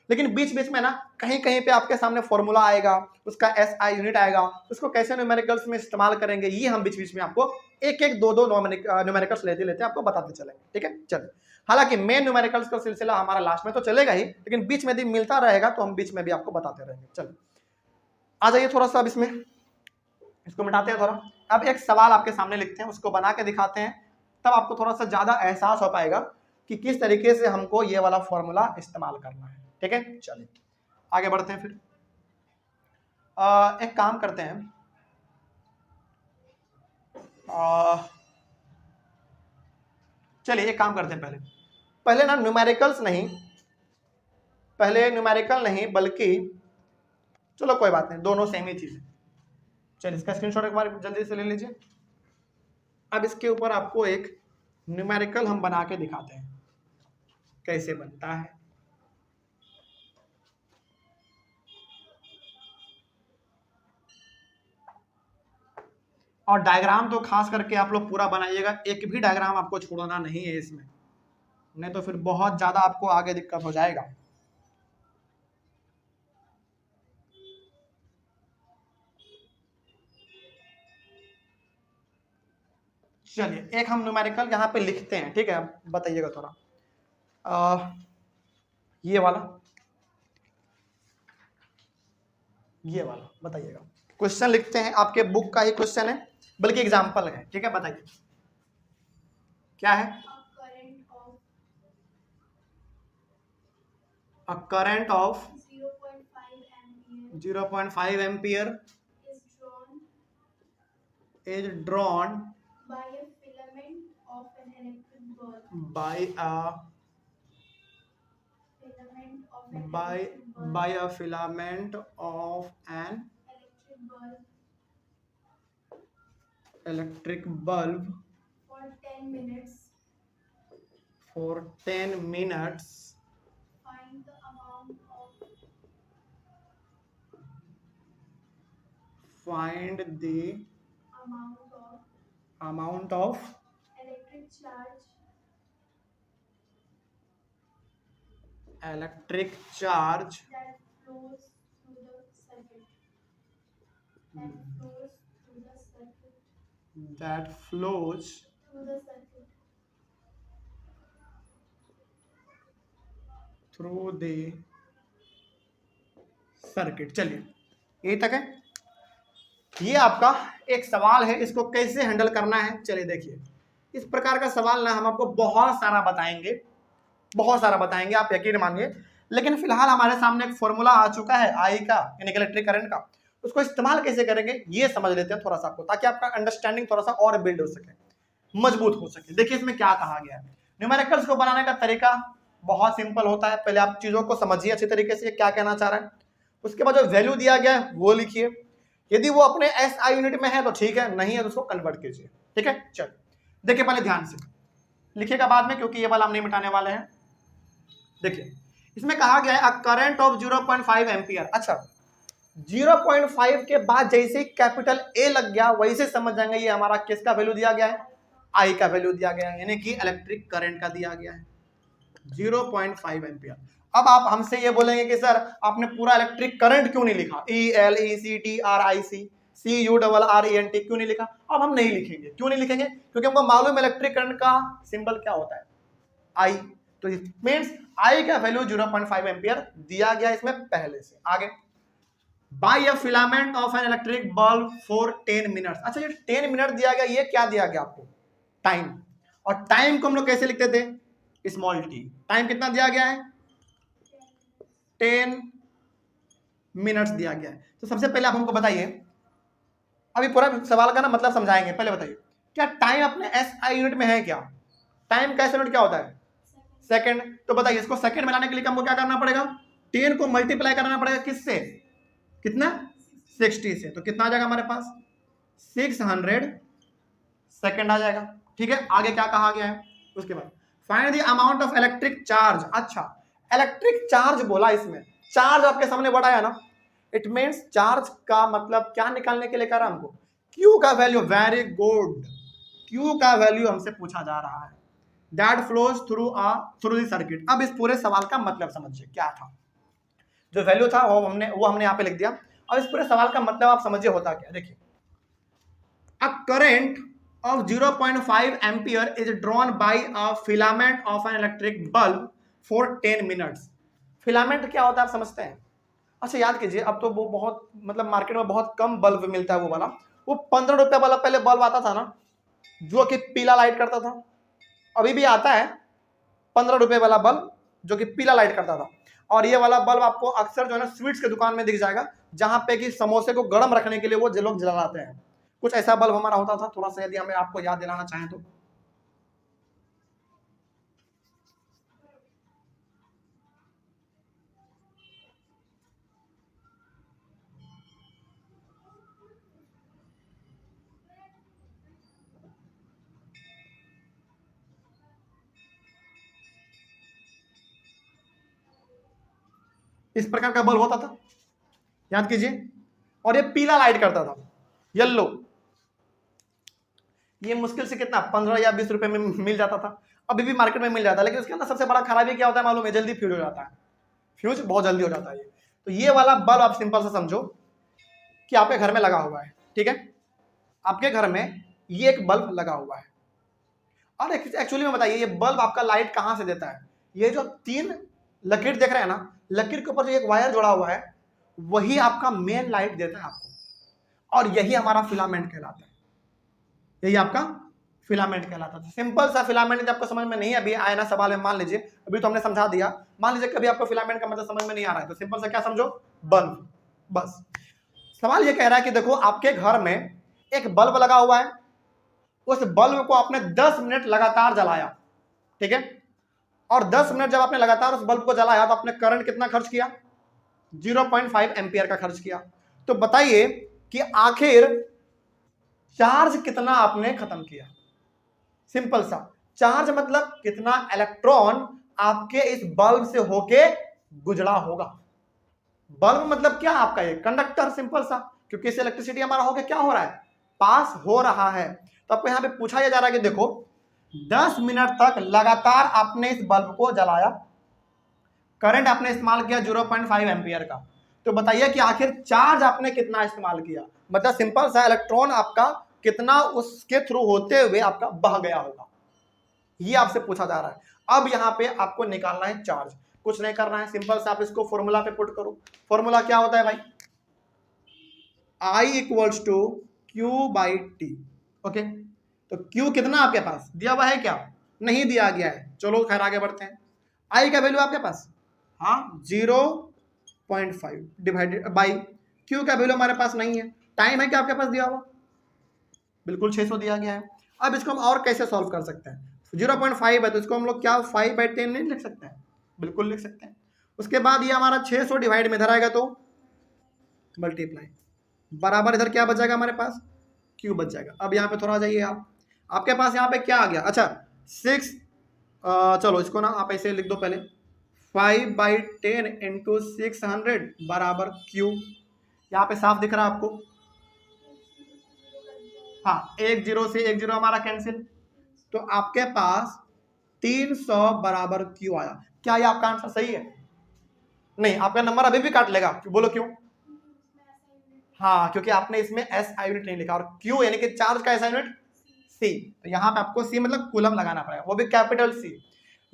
लेकिन बीच बीच में ना कहीं कहीं पे आपके सामने फॉर्मूला आएगा, उसका एसआई यूनिट आएगा, उसको कैसे न्यूमेरिकल्स में इस्तेमाल करेंगे, ये हम बीच बीच में आपको एक एक दो दो न्यूमेरिकल्स लेते लेते आपको बताते चलेंगे। ठीक है, चलिए। हालांकि मेन न्यूमेरिकल्स का सिलसिला हमारा लास्ट में तो चलेगा ही, लेकिन बीच में यदि मिलता रहेगा तो हम बीच में भी आपको बताते रहेंगे। चलिए आ जाइए थोड़ा सा, अब इसमें इसको मिटाते हैं थोड़ा। अब एक सवाल आपके सामने लिखते हैं, उसको बना के दिखाते हैं, तब आपको थोड़ा सा ज्यादा एहसास हो पाएगा कि किस तरीके से हमको ये वाला फॉर्मूला इस्तेमाल करना है। ठीक है, चलिए आगे बढ़ते हैं। फिर एक काम करते हैं, चलिए एक काम करते हैं, पहले ना न्यूमेरिकल्स नहीं, पहले न्यूमेरिकल नहीं बल्कि चलो कोई बात नहीं, दोनों सेम ही चीज है। चलिए इसका स्क्रीनशॉट एक बार जल्दी से ले लीजिए। अब इसके ऊपर आपको एक न्यूमेरिकल हम बना के दिखाते हैं कैसे बनता है। और डायग्राम तो खास करके आप लोग पूरा बनाइएगा, एक भी डायग्राम आपको छोड़ना नहीं है इसमें, नहीं तो फिर बहुत ज्यादा आपको आगे दिक्कत हो जाएगा। चलिए एक हम न्यूमेरिकल यहाँ पे लिखते हैं। ठीक है, बताइएगा थोड़ा ये वाला बताइएगा। क्वेश्चन लिखते हैं, आपके बुक का ही क्वेश्चन है, बल्कि एग्जाम्पल है। ठीक है, बताइए क्या है? A current of 0.5 ampere is drawn by a filament of an electric bulb by a filament of an electric bulb for 10 minutes. Find the amount of electric charge that flows through the circuit. Through the circuit. चलिए यही तक है। ये आपका एक सवाल है, इसको कैसे हैंडल करना है। चलिए देखिए, इस प्रकार का सवाल ना हम आपको बहुत सारा बताएंगे, आप यकीन मानिए। लेकिन फिलहाल हमारे सामने एक फॉर्मूला आ चुका है आई का, यानी इलेक्ट्रिक करंट का, उसको इस्तेमाल कैसे करेंगे ये समझ लेते हैं थोड़ा सा आपको, ताकि आपका अंडरस्टैंडिंग थोड़ा सा और बिल्ड हो सके, मजबूत हो सके। देखिए इसमें क्या कहा गया है। न्यूमेरिकल्स को बनाने का तरीका बहुत सिंपल होता है। पहले आप चीजों को समझिए अच्छी तरीके से, क्या कहना चाह रहा है। उसके बाद जो वैल्यू दिया गया है वो लिखिए, यदि वो अपने एसआई यूनिट में है तो ठीक है, नहीं है तो उसको कन्वर्ट कीजिए। ठीक है, चल देखिए पहले ध्यान से लिखिएगा बाद में, क्योंकि ये वाला हम नहीं मिटाने वाले हैं। देखिए इसमें कहा गया है अ करंट ऑफ 0.5 एम्पियर। अच्छा 0.5 के बाद जैसे कैपिटल ए लग गया वैसे समझ जाएंगे ये हमारा किसका वैल्यू दिया गया है, आई का वैल्यू दिया गया है, यानी कि इलेक्ट्रिक करंट का दिया गया है 0.5 एम्पियर। अब आप हमसे ये बोलेंगे कि सर आपने पूरा इलेक्ट्रिक करंट क्यों नहीं लिखा, ELECTRIC क्यों नहीं लिखा। अब हम नहीं लिखेंगे। क्यों नहीं लिखेंगे? क्योंकि हमको मालूम है इलेक्ट्रिक करंट का सिंबल क्या होता है, आई। तो मीन्स आई का वैल्यू 0.5 एम्पियर दिया गया इसमें पहले से। आगे, by a filament of an electric bulb for 10 minutes. अच्छा, ये 10 मिनट दिया गया, ये क्या दिया गया आपको? टाइम। और टाइम को हम लोग कैसे लिखते थे? Small T. टाइम कितना दिया गया है? 10 मिनट्स दिया गया है। तो सबसे पहले आप हमको बताइए, अभी पूरा सवाल का ना मतलब समझाएंगे, पहले बताइए क्या टाइम अपने SI यूनिट में है क्या? टाइम का यूनिट क्या होता है? सेकंड। तो बताइए इसको सेकंड में लाने के लिए हमको क्या करना पड़ेगा? 10 को मल्टीप्लाई करना पड़ेगा किससे? कितना? 60 से। तो कितना आ जाएगा हमारे पास? 600 सेकंड आ जाएगा। ठीक है, आगे क्या कहा गया है? उसके बाद find the amount of electric charge. अच्छा, इलेक्ट्रिक चार्ज बोला, इसमें चार्ज आपके सामने बढ़ाया ना, इट मीन्स चार्ज का मतलब क्या निकालने के लिए कह रहा हमको? क्यू का वैल्यू। वेरी गुड, क्यू का वैल्यू हमसे पूछा जा रहा है। That flows through the circuit. अब इस पूरे सवाल का मतलब समझिए क्या था। जो वैल्यू था वो हमने यहाँ पे लिख दिया। अब इस पूरे सवाल का मतलब आप समझिए होता क्या। देखिए, a current of 0.5 ampere is drawn by a filament of an electric bulb for 10 minutes। Filament क्या होता है आप समझते हैं? अच्छा याद कीजिए, अब तो वो बहुत मतलब मार्केट में बहुत कम बल्ब मिलता है वो वाला। वो 15 रुपये वाला पहले बल्ब आता था ना, जो कि पीला लाइट करता था। अभी भी आता है 15 रुपये वाला बल्ब जो कि पीला लाइट करता था। और ये वाला बल्ब आपको अक्सर जो है ना स्वीट्स की दुकान में दिख जाएगा, जहां पे कि समोसे को गर्म रखने के लिए वो लोग जलाते हैं। कुछ ऐसा बल्ब हमारा होता था, थोड़ा सा यदि हमें आपको याद दिलाना चाहें तो। इस प्रकार का बल्ब होता था, याद कीजिए। और ये पीला लाइट करता था, येलो। ये मुश्किल से कितना 15 या 20 रुपए में मिल जाता था। अभी भी मार्केट में मिल जाता है, लेकिन उसके अंदर सबसे बड़ा खराबी क्या होता है मालूम है? जल्दी फ्यूज हो जाता है। फ्यूज बहुत जल्दी हो जाता है। तो ये वाला बल्ब आप सिंपल से समझो कि आपके घर में लगा हुआ है। ठीक है, आपके घर में ये एक बल्ब लगा हुआ है। और एक्चुअली में बताइए, ये बल्ब आपका लाइट कहां से देता है? ये जो 3 लकीर देख रहे हैं ना, लकीर के ऊपर जो एक वायर जुड़ा हुआ है, वही आपका मेन लाइट देता है आपको। और यही हमारा फिलामेंट कहलाता है। यही आपका फिलामेंट कहलाता है। सिंपल सा फिलामेंट, जब आपको समझ में नहीं अभी आया ना सवाल में, मान लीजिए अभी तो हमने समझा दिया, मान लीजिए कभी आपको फिलामेंट का मतलब समझ में नहीं आ रहा है, तो सिंपल सा क्या समझो? बल्ब। बस सवाल ये कह रहा है कि देखो आपके घर में एक बल्ब लगा हुआ है, उस बल्ब को आपने 10 मिनट लगातार जलाया। ठीक है, और 10 मिनट जब आपने लगातार उस बल्ब को जलाया तो आपने करंट कितना खर्च किया? 0.5 एम्पियर का खर्च किया। तो बताइए कि आखिर चार्ज कितना आपने खत्म किया? सिंपल सा, चार्ज मतलब कितना इलेक्ट्रॉन आपके इस बल्ब से होके गुजरा होगा। बल्ब मतलब क्या? आपका ये कंडक्टर, सिंपल सा, क्योंकि इससे इलेक्ट्रिसिटी हमारा होके क्या हो रहा है? पास हो रहा है। तो आपको यहां पे पूछा जा रहा है कि देखो 10 मिनट तक लगातार आपने इस बल्ब को जलाया, करंट आपने इस्तेमाल किया 0.5 एम्पियर का। तो बताइए कि आखिर चार्ज आपने कितना इस्तेमाल किया? मतलब सिंपल सा, इलेक्ट्रॉन आपका कितना उसके थ्रू होते हुए आपका बह गया होगा, ये आपसे पूछा जा रहा है। अब यहाँ पे आपको निकालना है चार्ज, कुछ नहीं करना है, सिंपल सा आप इसको फॉर्मूला पे पुट करो। फॉर्मूला क्या होता है भाई? I equals to Q by T. Okay, तो क्यू कितना आपके पास दिया हुआ है क्या? नहीं दिया गया है। चलो खैर आगे बढ़ते हैं। आई का वैल्यू आपके पास, हाँ 0.5 डिवाइडेड बाई क्यू का वैल्यू हमारे पास नहीं है। टाइम है क्या आपके पास दिया हुआ? बिल्कुल 600 दिया गया है। अब इसको हम और कैसे सॉल्व कर सकते हैं? 0.5 है तो इसको हम लोग क्या 5/10 नहीं लिख सकते हैं? बिल्कुल लिख सकते हैं। उसके बाद ये हमारा 600 डिवाइड में इधर आएगा तो मल्टीप्लाई, बराबर इधर क्या बच जाएगा हमारे पास? क्यू बच जाएगा। अब यहाँ पे थोड़ा आ जाइए आप, आपके पास यहाँ पे क्या आ गया? अच्छा 6, चलो इसको ना आप ऐसे लिख दो पहले, 5/10 इंटू 600 बराबर क्यू। यहाँ पे साफ दिख रहा है आपको? हाँ, 1 0 से 1 0 हमारा कैंसिल, तो आपके पास 300 बराबर क्यू आया। क्या ये आपका आंसर सही है? नहीं, आपका नंबर अभी भी काट लेगा। बोलो क्यों? हाँ, क्योंकि आपने इसमें SI यूनिट नहीं लिखा, और Q यानी कि चार्ज का SI यूनिट C। तो यहाँ पे आपको C मतलब कूलम लगाना पड़ेगा, वो भी कैपिटल C।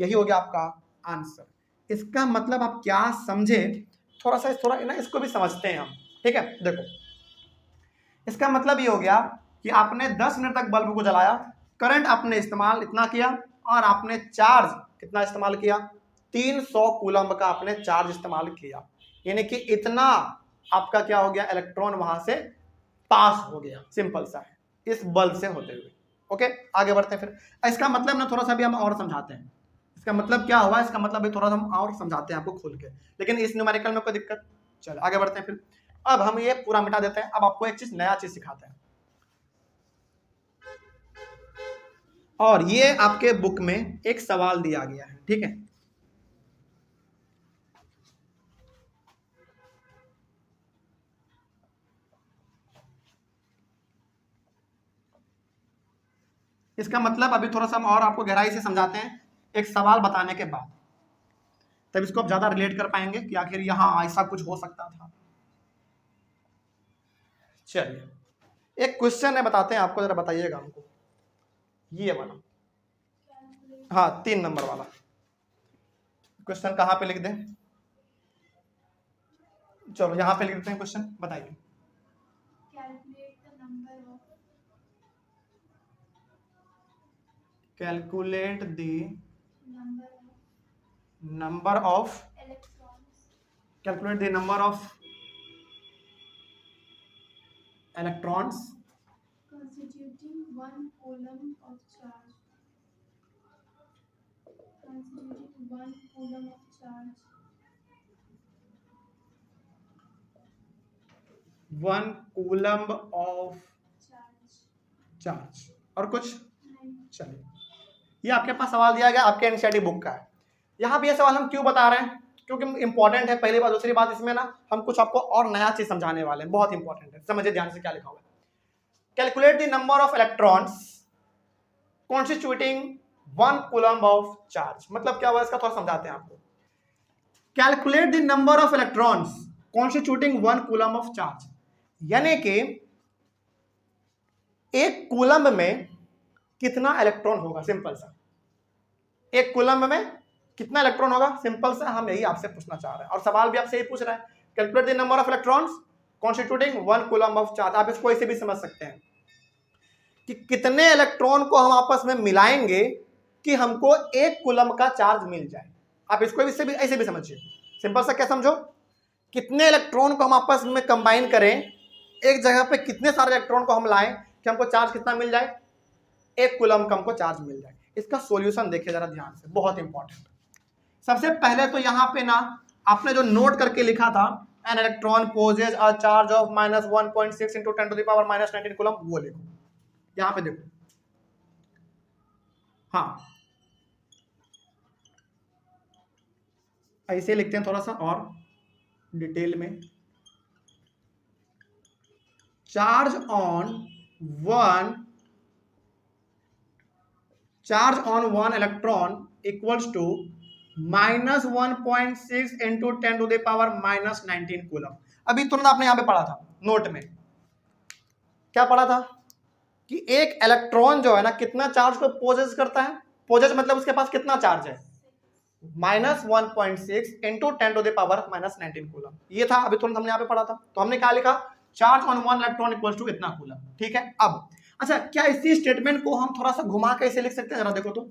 यही हो गया आपका आंसर। इसका मतलब आप क्या समझे, थोड़ा ना इसको भी समझते हैं हम, ठीक है। देखो इसका मतलब ये हो गया कि आपने 10 मिनट तक बल्ब को जलाया, करंट आपने इस्तेमाल इतना किया, और आपने चार्ज कितना इस्तेमाल किया, 300 कूलम्ब का आपने चार्ज इस्तेमाल किया, यानी कि इतना आपका क्या हो गया, इलेक्ट्रॉन वहां से पास हो गया। सिंपल सा है, इस बल्ब से होते हुए। ओके, आगे बढ़ते हैं फिर। इसका मतलब ना थोड़ा सा भी हम और समझाते हैं, इसका मतलब क्या हुआ, इसका मतलब भी थोड़ा सा हम और समझाते हैं आपको खोल के, लेकिन इस न्यूमेरिकल में कोई दिक्कत। चलो आगे बढ़ते हैं फिर। अब हम ये पूरा मिटा देते हैं, अब आपको एक चीज नया चीज सिखाते हैं, और ये आपके बुक में एक सवाल दिया गया है, ठीक है। इसका मतलब अभी थोड़ा सा हम और आपको गहराई से समझाते हैं एक सवाल बताने के बाद, तब इसको आप ज्यादा रिलेट कर पाएंगे कि आखिर यहां ऐसा कुछ हो सकता था। चलिए एक क्वेश्चन है, बताते हैं आपको, जरा बताइएगा हमको, ये वाला, हाँ 3 नंबर वाला क्वेश्चन कहाँ पे लिख दें, चलो यहाँ पे लिख देते हैं क्वेश्चन, बताइए। Calculate the number of calculate the number of electrons constituting 1 coulomb of charge. Constituting 1 coulomb of charge. 1 coulomb of charge, और कुछ। चलिए ये आपके पास सवाल दिया गया, आपके एनसीईआरटी बुक का है। यहाँ पे ये सवाल हम क्यों बता रहे हैं, क्योंकि इंपॉर्टेंट है, पहली बात। दूसरी बात, इसमें ना हम कुछ आपको और नया चीज समझाने वाले हैं, बहुत इंपॉर्टेंट है, समझिए ध्यान से क्या लिखा हुआ है। Calculate the number of electrons constituting 1 coulomb of charge, मतलब क्या हुआ इसका थोड़ा समझाते हैं आपको। Calculate the number of electrons constituting 1 coulomb of charge, यानी कि एक कूलम्ब में कितना इलेक्ट्रॉन होगा, सिंपल सा। एक कूलम्ब में कितना इलेक्ट्रॉन होगा, सिंपल सा, हम यही आपसे पूछना चाह रहे हैं, और सवाल भी आपसे यही पूछ रहा है। Calculate the number of electrons constituting 1 coulomb of charge. आप इसको ऐसे भी समझ सकते हैं कि कितने इलेक्ट्रॉन को हम आपस में मिलाएंगे कि हमको 1 कूलम्ब का चार्ज मिल जाए। आप इसको इससे भी ऐसे भी समझिए, सिंपल सा क्या समझो, कितने इलेक्ट्रॉन को हम आपस में कंबाइन करें, एक जगह पे कितने सारे इलेक्ट्रॉन को हम लाएं कि हमको चार्ज कितना मिल जाए, 1 कूलम्ब का हमको चार्ज मिल जाए। इसका सॉल्यूशन देखिए जरा ध्यान से, बहुत इंपॉर्टेंट। सबसे पहले तो यहाँ पे ना आपने जो नोट करके लिखा था, an electron possess a charge of -1.6 × 10⁻⁻19 coulomb, वो लिखो। यहाँ पे देखो, हाँ ऐसे लिखते हैं थोड़ा सा और डिटेल में। Charge on one electron equals to -1.6 × 10⁻⁻19 coulomb. अभी तुरंत आपने यहां पे पढ़ा था नोट में, क्या पढ़ा था कि एक इलेक्ट्रॉन जो है ना कितना चार्ज को पोजेस करता है, पोजेस मतलब उसके पास कितना चार्ज है, -1.6 × 10⁻⁻19 कूलम्ब। ये था, अभी तुरंत हमने यहाँ पे पढ़ा था। तो हमने क्या लिखा, charge on 1 electron equals to इतना कूलम्ब, ठीक है। अब अच्छा, क्या इसी स्टेटमेंट को हम थोड़ा सा घुमा के ऐसे लिख सकते हैं, जरा देखो तो।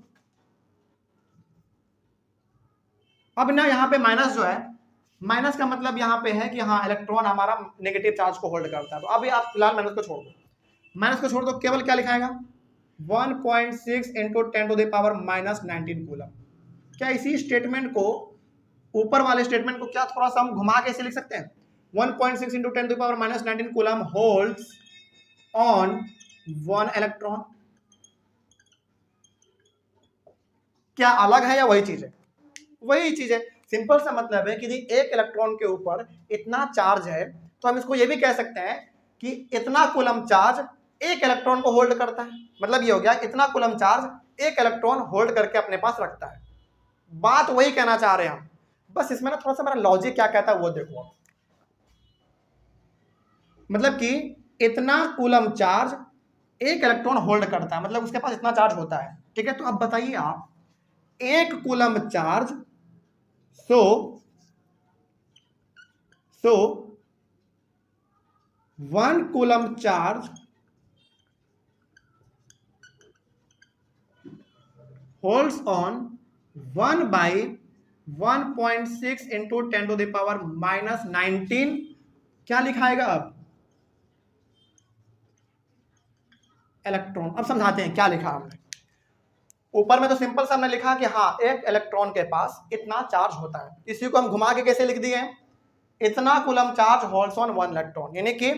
अब ना यहाँ पे माइनस जो है, माइनस का मतलब यहाँ पे है कि हाँ इलेक्ट्रॉन हमारा नेगेटिव चार्ज को होल्ड करता है। तो अभी आप फिलहाल माइनस को छोड़ दो, माइनस को छोड़ दो, केवल क्या लिखाएगा, 1.6 × 10⁻⁻19 कूलम्ब। क्या इसी स्टेटमेंट को, ऊपर वाले स्टेटमेंट को क्या थोड़ा सा हम घुमा के ऐसे लिख सकते हैं, 1.6 × 10⁻⁻19 कूलम्ब होल्ड्स ऑन 1 इलेक्ट्रॉन। क्या अलग है या वही चीज है, वही चीज है। सिंपल सा मतलब है कि यदि एक इलेक्ट्रॉन के ऊपर इतना चार्ज है, तो हम इसको ये भी कह सकते हैं कि इतना कूलम्ब चार्ज एक इलेक्ट्रॉन को होल्ड करता है। मतलब ये हो गया, इतना कूलम्ब चार्ज एक इलेक्ट्रॉन होल्ड करके अपने पास रखता है। बात वही कहना चाह रहे हैं हम, बस इसमें ना थोड़ा सा मेरा लॉजिक क्या कहता है वो देखो। मतलब कि इतना कूलम्ब चार्ज एक इलेक्ट्रॉन होल्ड करता है, मतलब उसके पास इतना चार्ज होता है, ठीक है। तो अब बताइए आप, 1 coulomb charge, so 1 coulomb charge holds on 1 by 1.6 into 10 to the power minus 19, क्या लिखाएगा अब? इलेक्ट्रॉन। अब समझाते हैं क्या लिखा हमने। ऊपर में तो सिंपल सा हमने लिखा कि हाँ एक इलेक्ट्रॉन के पास इतना चार्ज होता है, इसी को हम घुमा के कैसे लिख दिए हैं, इतना coulomb charge holds on 1 electron, यानी कि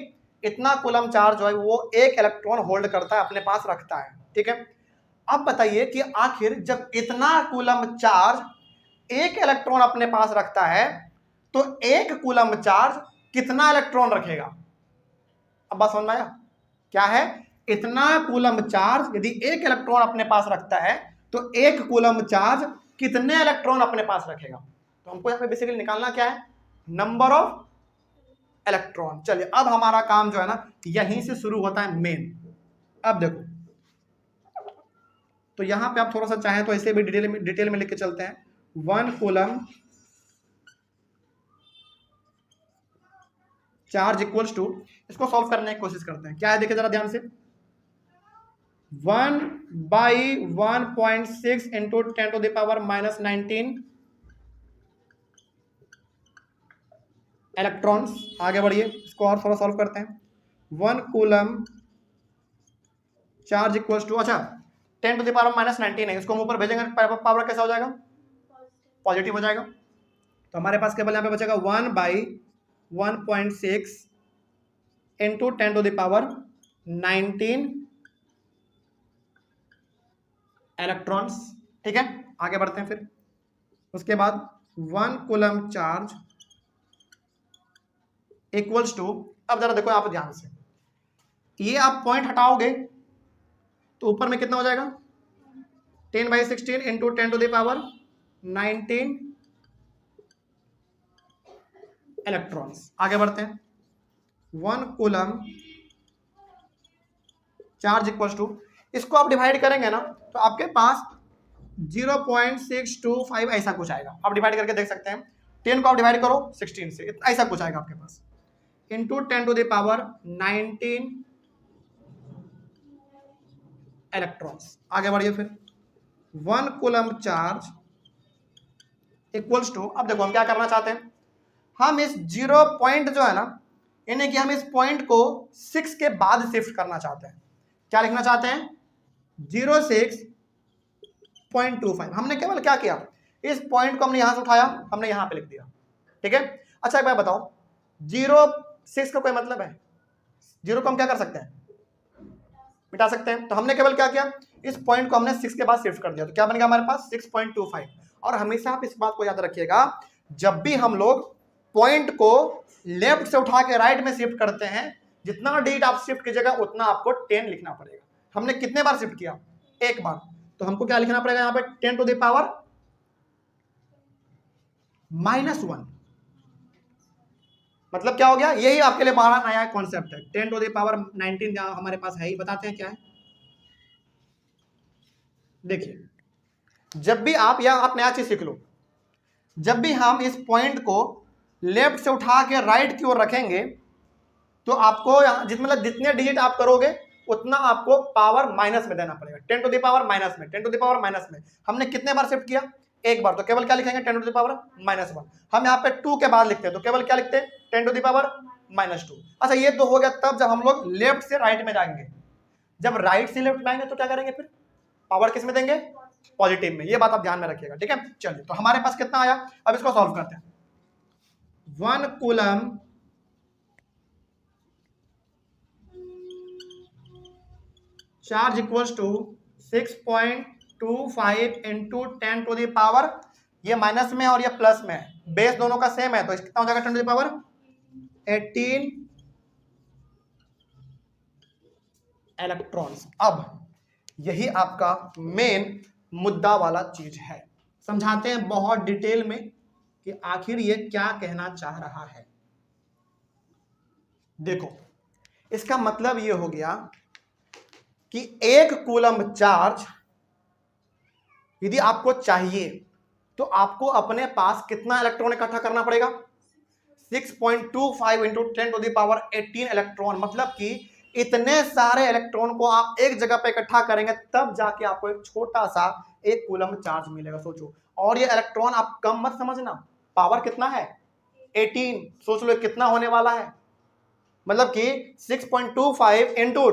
इतना कूलम चार्ज जो है वो 1 इलेक्ट्रॉन होल्ड करता है, अपने पास रखता है। ठीक है, अब बताइए कि आखिर जब इतना कूलम चार्ज 1 इलेक्ट्रॉन अपने पास रखता है तो 1 कूलम चार्ज कितना इलेक्ट्रॉन रखेगा? अब बात समझ में आया? क्या है, इतना कूलम चार्ज यदि 1 इलेक्ट्रॉन अपने पास रखता है तो 1 कूलम चार्ज कितने इलेक्ट्रॉन अपने पास रखेगा? तो हमको यहां पे बेसिकली निकालना क्या है, नंबर ऑफ इलेक्ट्रॉन। चलिए अब हमारा काम जो है ना यहीं से शुरू होता है मेन। अब देखो, तो यहां पे आप थोड़ा सा चाहें तो ऐसे भी डिटेल में लिख के चलते हैं। 1 कूलम चार्ज इक्वल्स टू, इसको सॉल्व करने की कोशिश करते हैं। क्या है देखिए जरा ध्यान से, 1 by 1.6 into 10 to the power minus 19 electrons. आगे बढ़िए, इसको और थोड़ा सॉल्व करते हैं। 1 कूलम चार्ज इक्वल्स टू, अच्छा 10 टू द पावर माइनस 19 है, इसको हम ऊपर भेजेंगे, पावर कैसा हो जाएगा, पॉजिटिव हो जाएगा। तो हमारे पास केवल यहाँ पे बचेगा 1 by 1.6 into 10 to the power 19 electrons. ठीक है, आगे बढ़ते हैं फिर। उसके बाद 1 कूलम चार्ज इक्वल्स टू, अब जरा देखो आप ध्यान से, ये आप पॉइंट हटाओगे तो ऊपर में कितना हो जाएगा, 10 by 16 into 10 to the power 19 electrons. आगे बढ़ते हैं, 1 कूलम चार्ज इक्वल्स टू, इसको आप डिवाइड करेंगे ना तो आपके पास 0.625 ऐसा कुछ आएगा। आप डिवाइड करके देख सकते हैं, 10 को आप डिवाइड करो 16 से, ऐसा कुछ आएगा आपके पास, into 10 to the power 19 electrons. आगे बढ़िए फिर, 1 कूलम चार्ज इक्वल्स टू, अब देखो हम क्या करना चाहते हैं, हम इस 0 पॉइंट जो है ना, यानी कि हम इस पॉइंट को 6 के बाद शिफ्ट करना चाहते हैं। क्या लिखना चाहते हैं, 06.25। हमने केवल क्या किया, इस पॉइंट को हमने यहां से उठाया, हमने यहां पे लिख दिया। ठीक है, अच्छा एक बात बताओ, 06 का कोई मतलब है, 0 को हम क्या कर सकते हैं, मिटा सकते हैं। तो हमने केवल क्या किया, इस पॉइंट को हमने 6 के बाद शिफ्ट कर दिया, तो क्या बन गया हमारे पास 6.25। और हमेशा आप इस बात को याद रखिएगा, जब भी हम लोग पॉइंट को लेफ्ट से उठा के राइट में शिफ्ट करते हैं, जितना डिजिट आप शिफ्ट कीजिएगा उतना आपको 10 लिखना पड़ेगा। हमने कितने बार शिफ्ट किया, एक बार, तो हमको क्या लिखना पड़ेगा यहाँ पे, 10 टू द पावर -1। मतलब क्या हो गया, यही आपके लिए बड़ा नया कॉन्सेप्ट है। 10 टू द पावर 19 जहां हमारे पास है ही, बताते हैं क्या है। देखिए, जब भी आप, या आप नया चीज सीख लो, जब भी हम इस पॉइंट को लेफ्ट से उठा के राइट की ओर रखेंगे तो आपको मतलब जितने डिजिट आप करोगे उतना आपको पावर माइनस में देना पड़ेगा। 10 टू द पावर माइनस में, 10 टू द पावर माइनस में हमने कितने बार शिफ्ट किया, एक बार, तो केवल क्या लिखेंगे, 10 टू द पावर -1। हम यहाँ पे 2 के बाद लिखते हैं, तो केवल क्या लिखते हैं, 10 टू द पावर -2। अच्छा ये तो हो गया तब जब हम लोग लेफ्ट से राइट में जाएंगे। जब राइट से लेफ्ट में आएंगे तो क्या करेंगे, फिर पावर किस में देंगे, पॉजिटिव में। ये बात आप ध्यान में रखिएगा। ठीक है, चलिए तो हमारे पास कितना आया, अब इसको सॉल्व करते हैं। 1 coulomb charge equals to 6.25 into 10 to the power, ये माइनस में और ये प्लस में है, बेस दोनों का सेम है, तो कितना हो जाएगा, 10 टू द पावर 18 इलेक्ट्रॉन्स। अब यही आपका मेन मुद्दा वाला चीज है। समझाते हैं बहुत डिटेल में कि आखिर ये क्या कहना चाह रहा है। देखो, इसका मतलब ये हो गया कि 1 कूलम चार्ज यदि आपको चाहिए तो आपको अपने पास कितना इलेक्ट्रॉन इकट्ठा करना पड़ेगा? 6.25 इंटू 10⁻18 इलेक्ट्रॉन, मतलब कि इतने सारे इलेक्ट्रॉन को आप एक जगह पे इकट्ठा करेंगे तब जाके आपको एक छोटा सा 1 कूलम चार्ज मिलेगा। सोचो, और ये इलेक्ट्रॉन आप कम मत समझना, पावर कितना है? 18। सोच लो कितना होने वाला है, मतलब कि 6.25 इंटू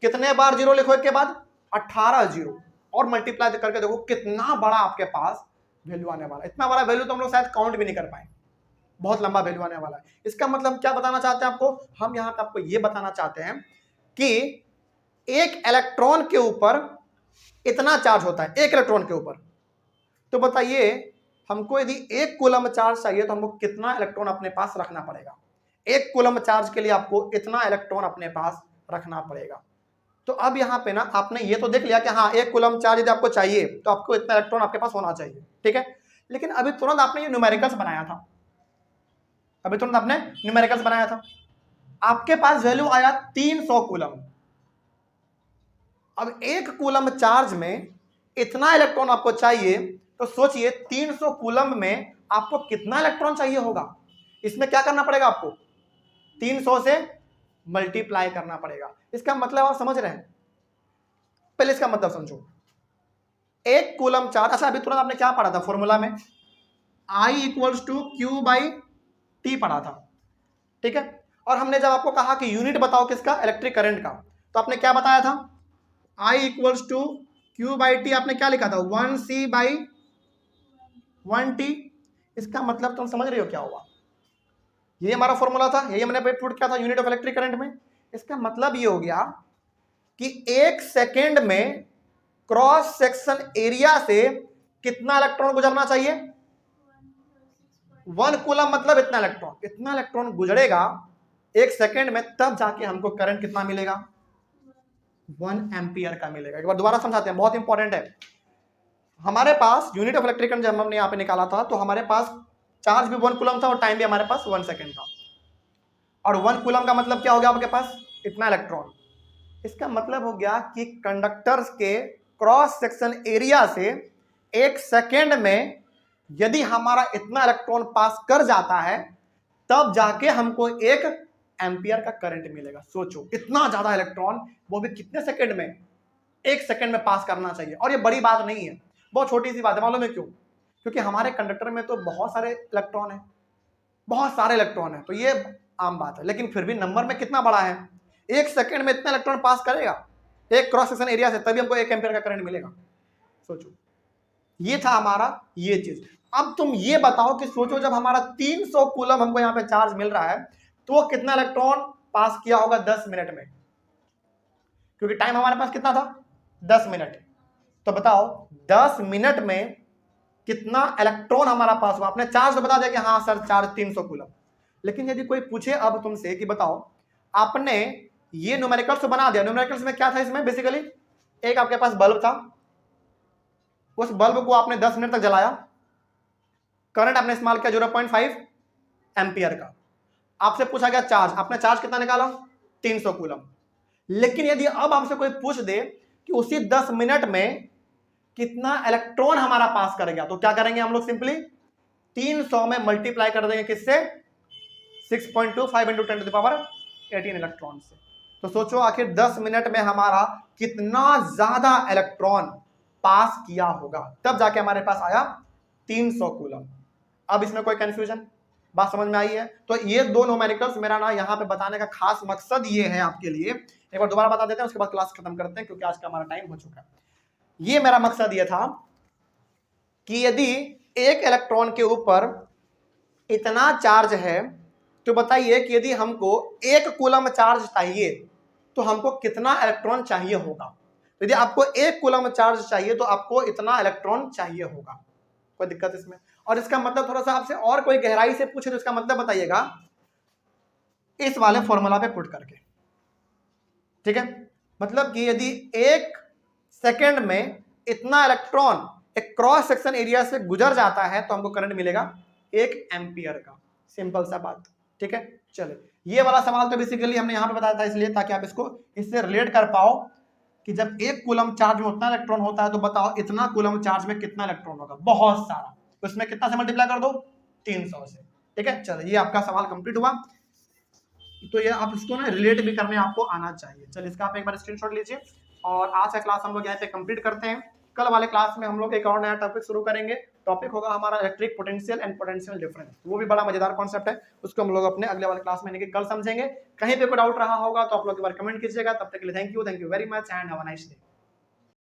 कितने बार जीरो लिखो के बाद? 18 जीरो, और मल्टीप्लाई करके देखो कितना बड़ा आपके पास वैल्यू आने वाला है। इतना बड़ा वैल्यू तो हम लोग शायद काउंट भी नहीं कर पाए, बहुत लंबा वैल्यू आने वाला है। इसका मतलब क्या बताना चाहते हैं आपको? हम यहां पे आपको ये बताना चाहते हैं कि एक इलेक्ट्रॉन के ऊपर इतना चार्ज होता है, एक इलेक्ट्रॉन के ऊपर। तो बताइए हमको यदि 1 कूलम चार्ज चाहिए तो हमको कितना इलेक्ट्रॉन अपने पास रखना पड़ेगा? 1 कूलम चार्ज के लिए आपको इतना इलेक्ट्रॉन अपने पास रखना पड़ेगा। तो अब यहां पे ना आपने ये तो देख लिया कि हाँ 1 कूलम चार्ज यदि आपको चाहिए तो आपको इतना इलेक्ट्रॉन आपके पास होना चाहिए, ठीक है। लेकिन अभी तुरंत आपने ये न्यूमेरिकल्स बनाया था, आपके पास वैल्यू आया 300 कूलम। अब 1 कूलम चार्ज में इतना इलेक्ट्रॉन आपको चाहिए, तो सोचिए 300 कूलम में आपको कितना इलेक्ट्रॉन चाहिए होगा। इसमें क्या करना पड़ेगा आपको? 300 से मल्टीप्लाई करना पड़ेगा। इसका मतलब आप समझ रहे हैं? पहले इसका मतलब समझो। 1 कूलम चार्ज, अच्छा अभी तुरंत आपने क्या पढ़ा था फॉर्मूला में? I equals to Q by T पढ़ा था, ठीक है। और हमने जब आपको कहा कि यूनिट बताओ किसका? इलेक्ट्रिक करंट का, तो आपने क्या बताया था? I equals to Q by T, आपने क्या लिखा था? 1C by 1T। इसका मतलब तुम समझ रहे हो क्या हुआ? ये हमारा फॉर्मूला था, यही हमने पुट किया था यूनिट ऑफ इलेक्ट्रिक करंट में। इसका मतलब ये हो गया कि 1 सेकेंड में क्रॉस सेक्शन एरिया से कितना इलेक्ट्रॉन गुजरना चाहिए? 1 कूलम, मतलब इतना इलेक्ट्रॉन गुजरेगा 1 सेकेंड में, तब जाके हमको करंट कितना मिलेगा? 1 एम्पियर का मिलेगा। एक बार दोबारा समझाते हैं, बहुत इंपॉर्टेंट है। हमारे पास यूनिट ऑफ इलेक्ट्रिक करंट जब हमने यहाँ पे निकाला था तो हमारे पास चार्ज भी 1 कूलम था और टाइम भी हमारे पास 1 सेकेंड था। और 1 कूलम का मतलब क्या हो गया आपके पास? इतना इलेक्ट्रॉन। इसका मतलब हो गया कि कंडक्टर्स के क्रॉस सेक्शन एरिया से 1 सेकेंड में यदि हमारा इतना इलेक्ट्रॉन पास कर जाता है तब जाके हमको 1 एम्पियर का करंट मिलेगा। सोचो इतना ज्यादा इलेक्ट्रॉन, वो भी कितने सेकंड में? 1 सेकंड में पास करना चाहिए। और ये बड़ी बात नहीं है, बहुत छोटी सी बात है। मालूम है क्यों? क्योंकि हमारे कंडक्टर में तो बहुत सारे इलेक्ट्रॉन है, तो ये आम बात है। लेकिन फिर भी नंबर में कितना बड़ा है? 1 सेकंड में इतना इलेक्ट्रॉन पास करेगा एक क्रॉस सेक्शन एरिया से, तभी हमको 1 एम्पियर का करंट मिलेगा। सोचो, ये था हमारा ये चीज। अब तुम ये बताओ कि सोचो जब हमारा 300 कूलम हमको यहाँ पे चार्ज मिल रहा है तो कितना इलेक्ट्रॉन पास किया होगा 10 मिनट में? क्योंकि टाइम हमारे पास कितना था? 10 मिनट। तो बताओ 10 मिनट में कितना इलेक्ट्रॉन हमारा पास हुआ? आपने चार्ज तो बता दिया कि हाँ सर चार्ज 300 कूलम। लेकिन यदि कोई पूछे अब तुमसे कि बताओ आपने ये न्यूमेरिकल्स तो बना दिया, न्यूमेरिकल्स में क्या था? इसमें बेसिकली एक आपके पास बल्ब था, उस बल्ब को आपने 10 मिनट तक जलाया, करंट आपने इस्तेमाल किया 0.5 एम्पियर का। आपसे पूछा गया चार्ज, आपने चार्ज कितना निकाला? 300 कूलम। लेकिन यदि अब हमसे कोई पूछ दे कि उसी 10 मिनट में कितना इलेक्ट्रॉन हमारा पास कर गया, तो क्या करेंगे हम लोग? सिंपली 300 में मल्टीप्लाई कर देंगे किससे? 6.25 इंटू 10⁻18 इलेक्ट्रॉन से। तो सोचो आखिर 10 मिनट में हमारा कितना ज्यादा इलेक्ट्रॉन पास किया होगा, तब जाके हमारे पास आया 300 कूलम। अब इसमें कोई कंफ्यूजन? बात समझ में आई है? तो ये दो न्यूमेरिकल्स मेरा ना यहाँ पे बताने का खास मकसद ये है आपके लिए। एक बार दोबारा बता देते हैं, उसके बाद क्लास खत्म करते हैं क्योंकि आज का हमारा टाइम हो चुका है। ये मेरा मकसद ये था कि यदि एक इलेक्ट्रॉन के ऊपर इतना चार्ज है तो बताइए कि यदि हमको 1 कूलम चार्ज चाहिए तो हमको कितना इलेक्ट्रॉन चाहिए होगा। यदि आपको 1 कूलम चार्ज चाहिए तो आपको इतना इलेक्ट्रॉन चाहिए होगा। कोई दिक्कत इसमें? और इसका मतलब थोड़ा सा आपसे और कोई गहराई से पूछे तो इसका मतलब बताइएगा इस वाले फॉर्मूला पे पुट करके, ठीक है। मतलब कि यदि 1 सेकेंड में इतना इलेक्ट्रॉन एक क्रॉस सेक्शन एरिया से गुजर जाता है तो हमको करंट मिलेगा 1 एम्पियर का। सिंपल सा बात, ठीक है। चलिए ये वाला सवाल तो बेसिकली हमने यहां पे बताया था इसलिए ताकि आप इसको इससे रिलेट कर पाओ कि जब 1 कूलम चार्ज में उतना इलेक्ट्रॉन होता है तो बताओ इतना कूलम चार्ज में कितना इलेक्ट्रॉन होगा, बहुत सारा। तो इसमें कितना से मल्टीप्लाई कर दो, 300 से। ठीक है, चलो ये आपका सवाल कंप्लीट हुआ। तो ये आप इसको ना रिलेट भी करने आपको आना चाहिए। चलिए इसका आप एक बार स्क्रीनशॉट लीजिए। और आज का क्लास हम लोग यहाँ पे कंप्लीट करते हैं। कल वाले क्लास में हम लोग एक और नया टॉपिक शुरू करेंगे। टॉपिक होगा हमारा electric potential and potential difference. वो भी बड़ा मजेदार कॉन्सेप्ट है, उसको हम लोग अपने अगले वाले क्लास में कल समझेंगे। कहीं पे कोई डाउट रहा होगा तो आप लोग एक बार कमेंट कीजिएगा। तब तक के लिए thank you very much and have a nice day.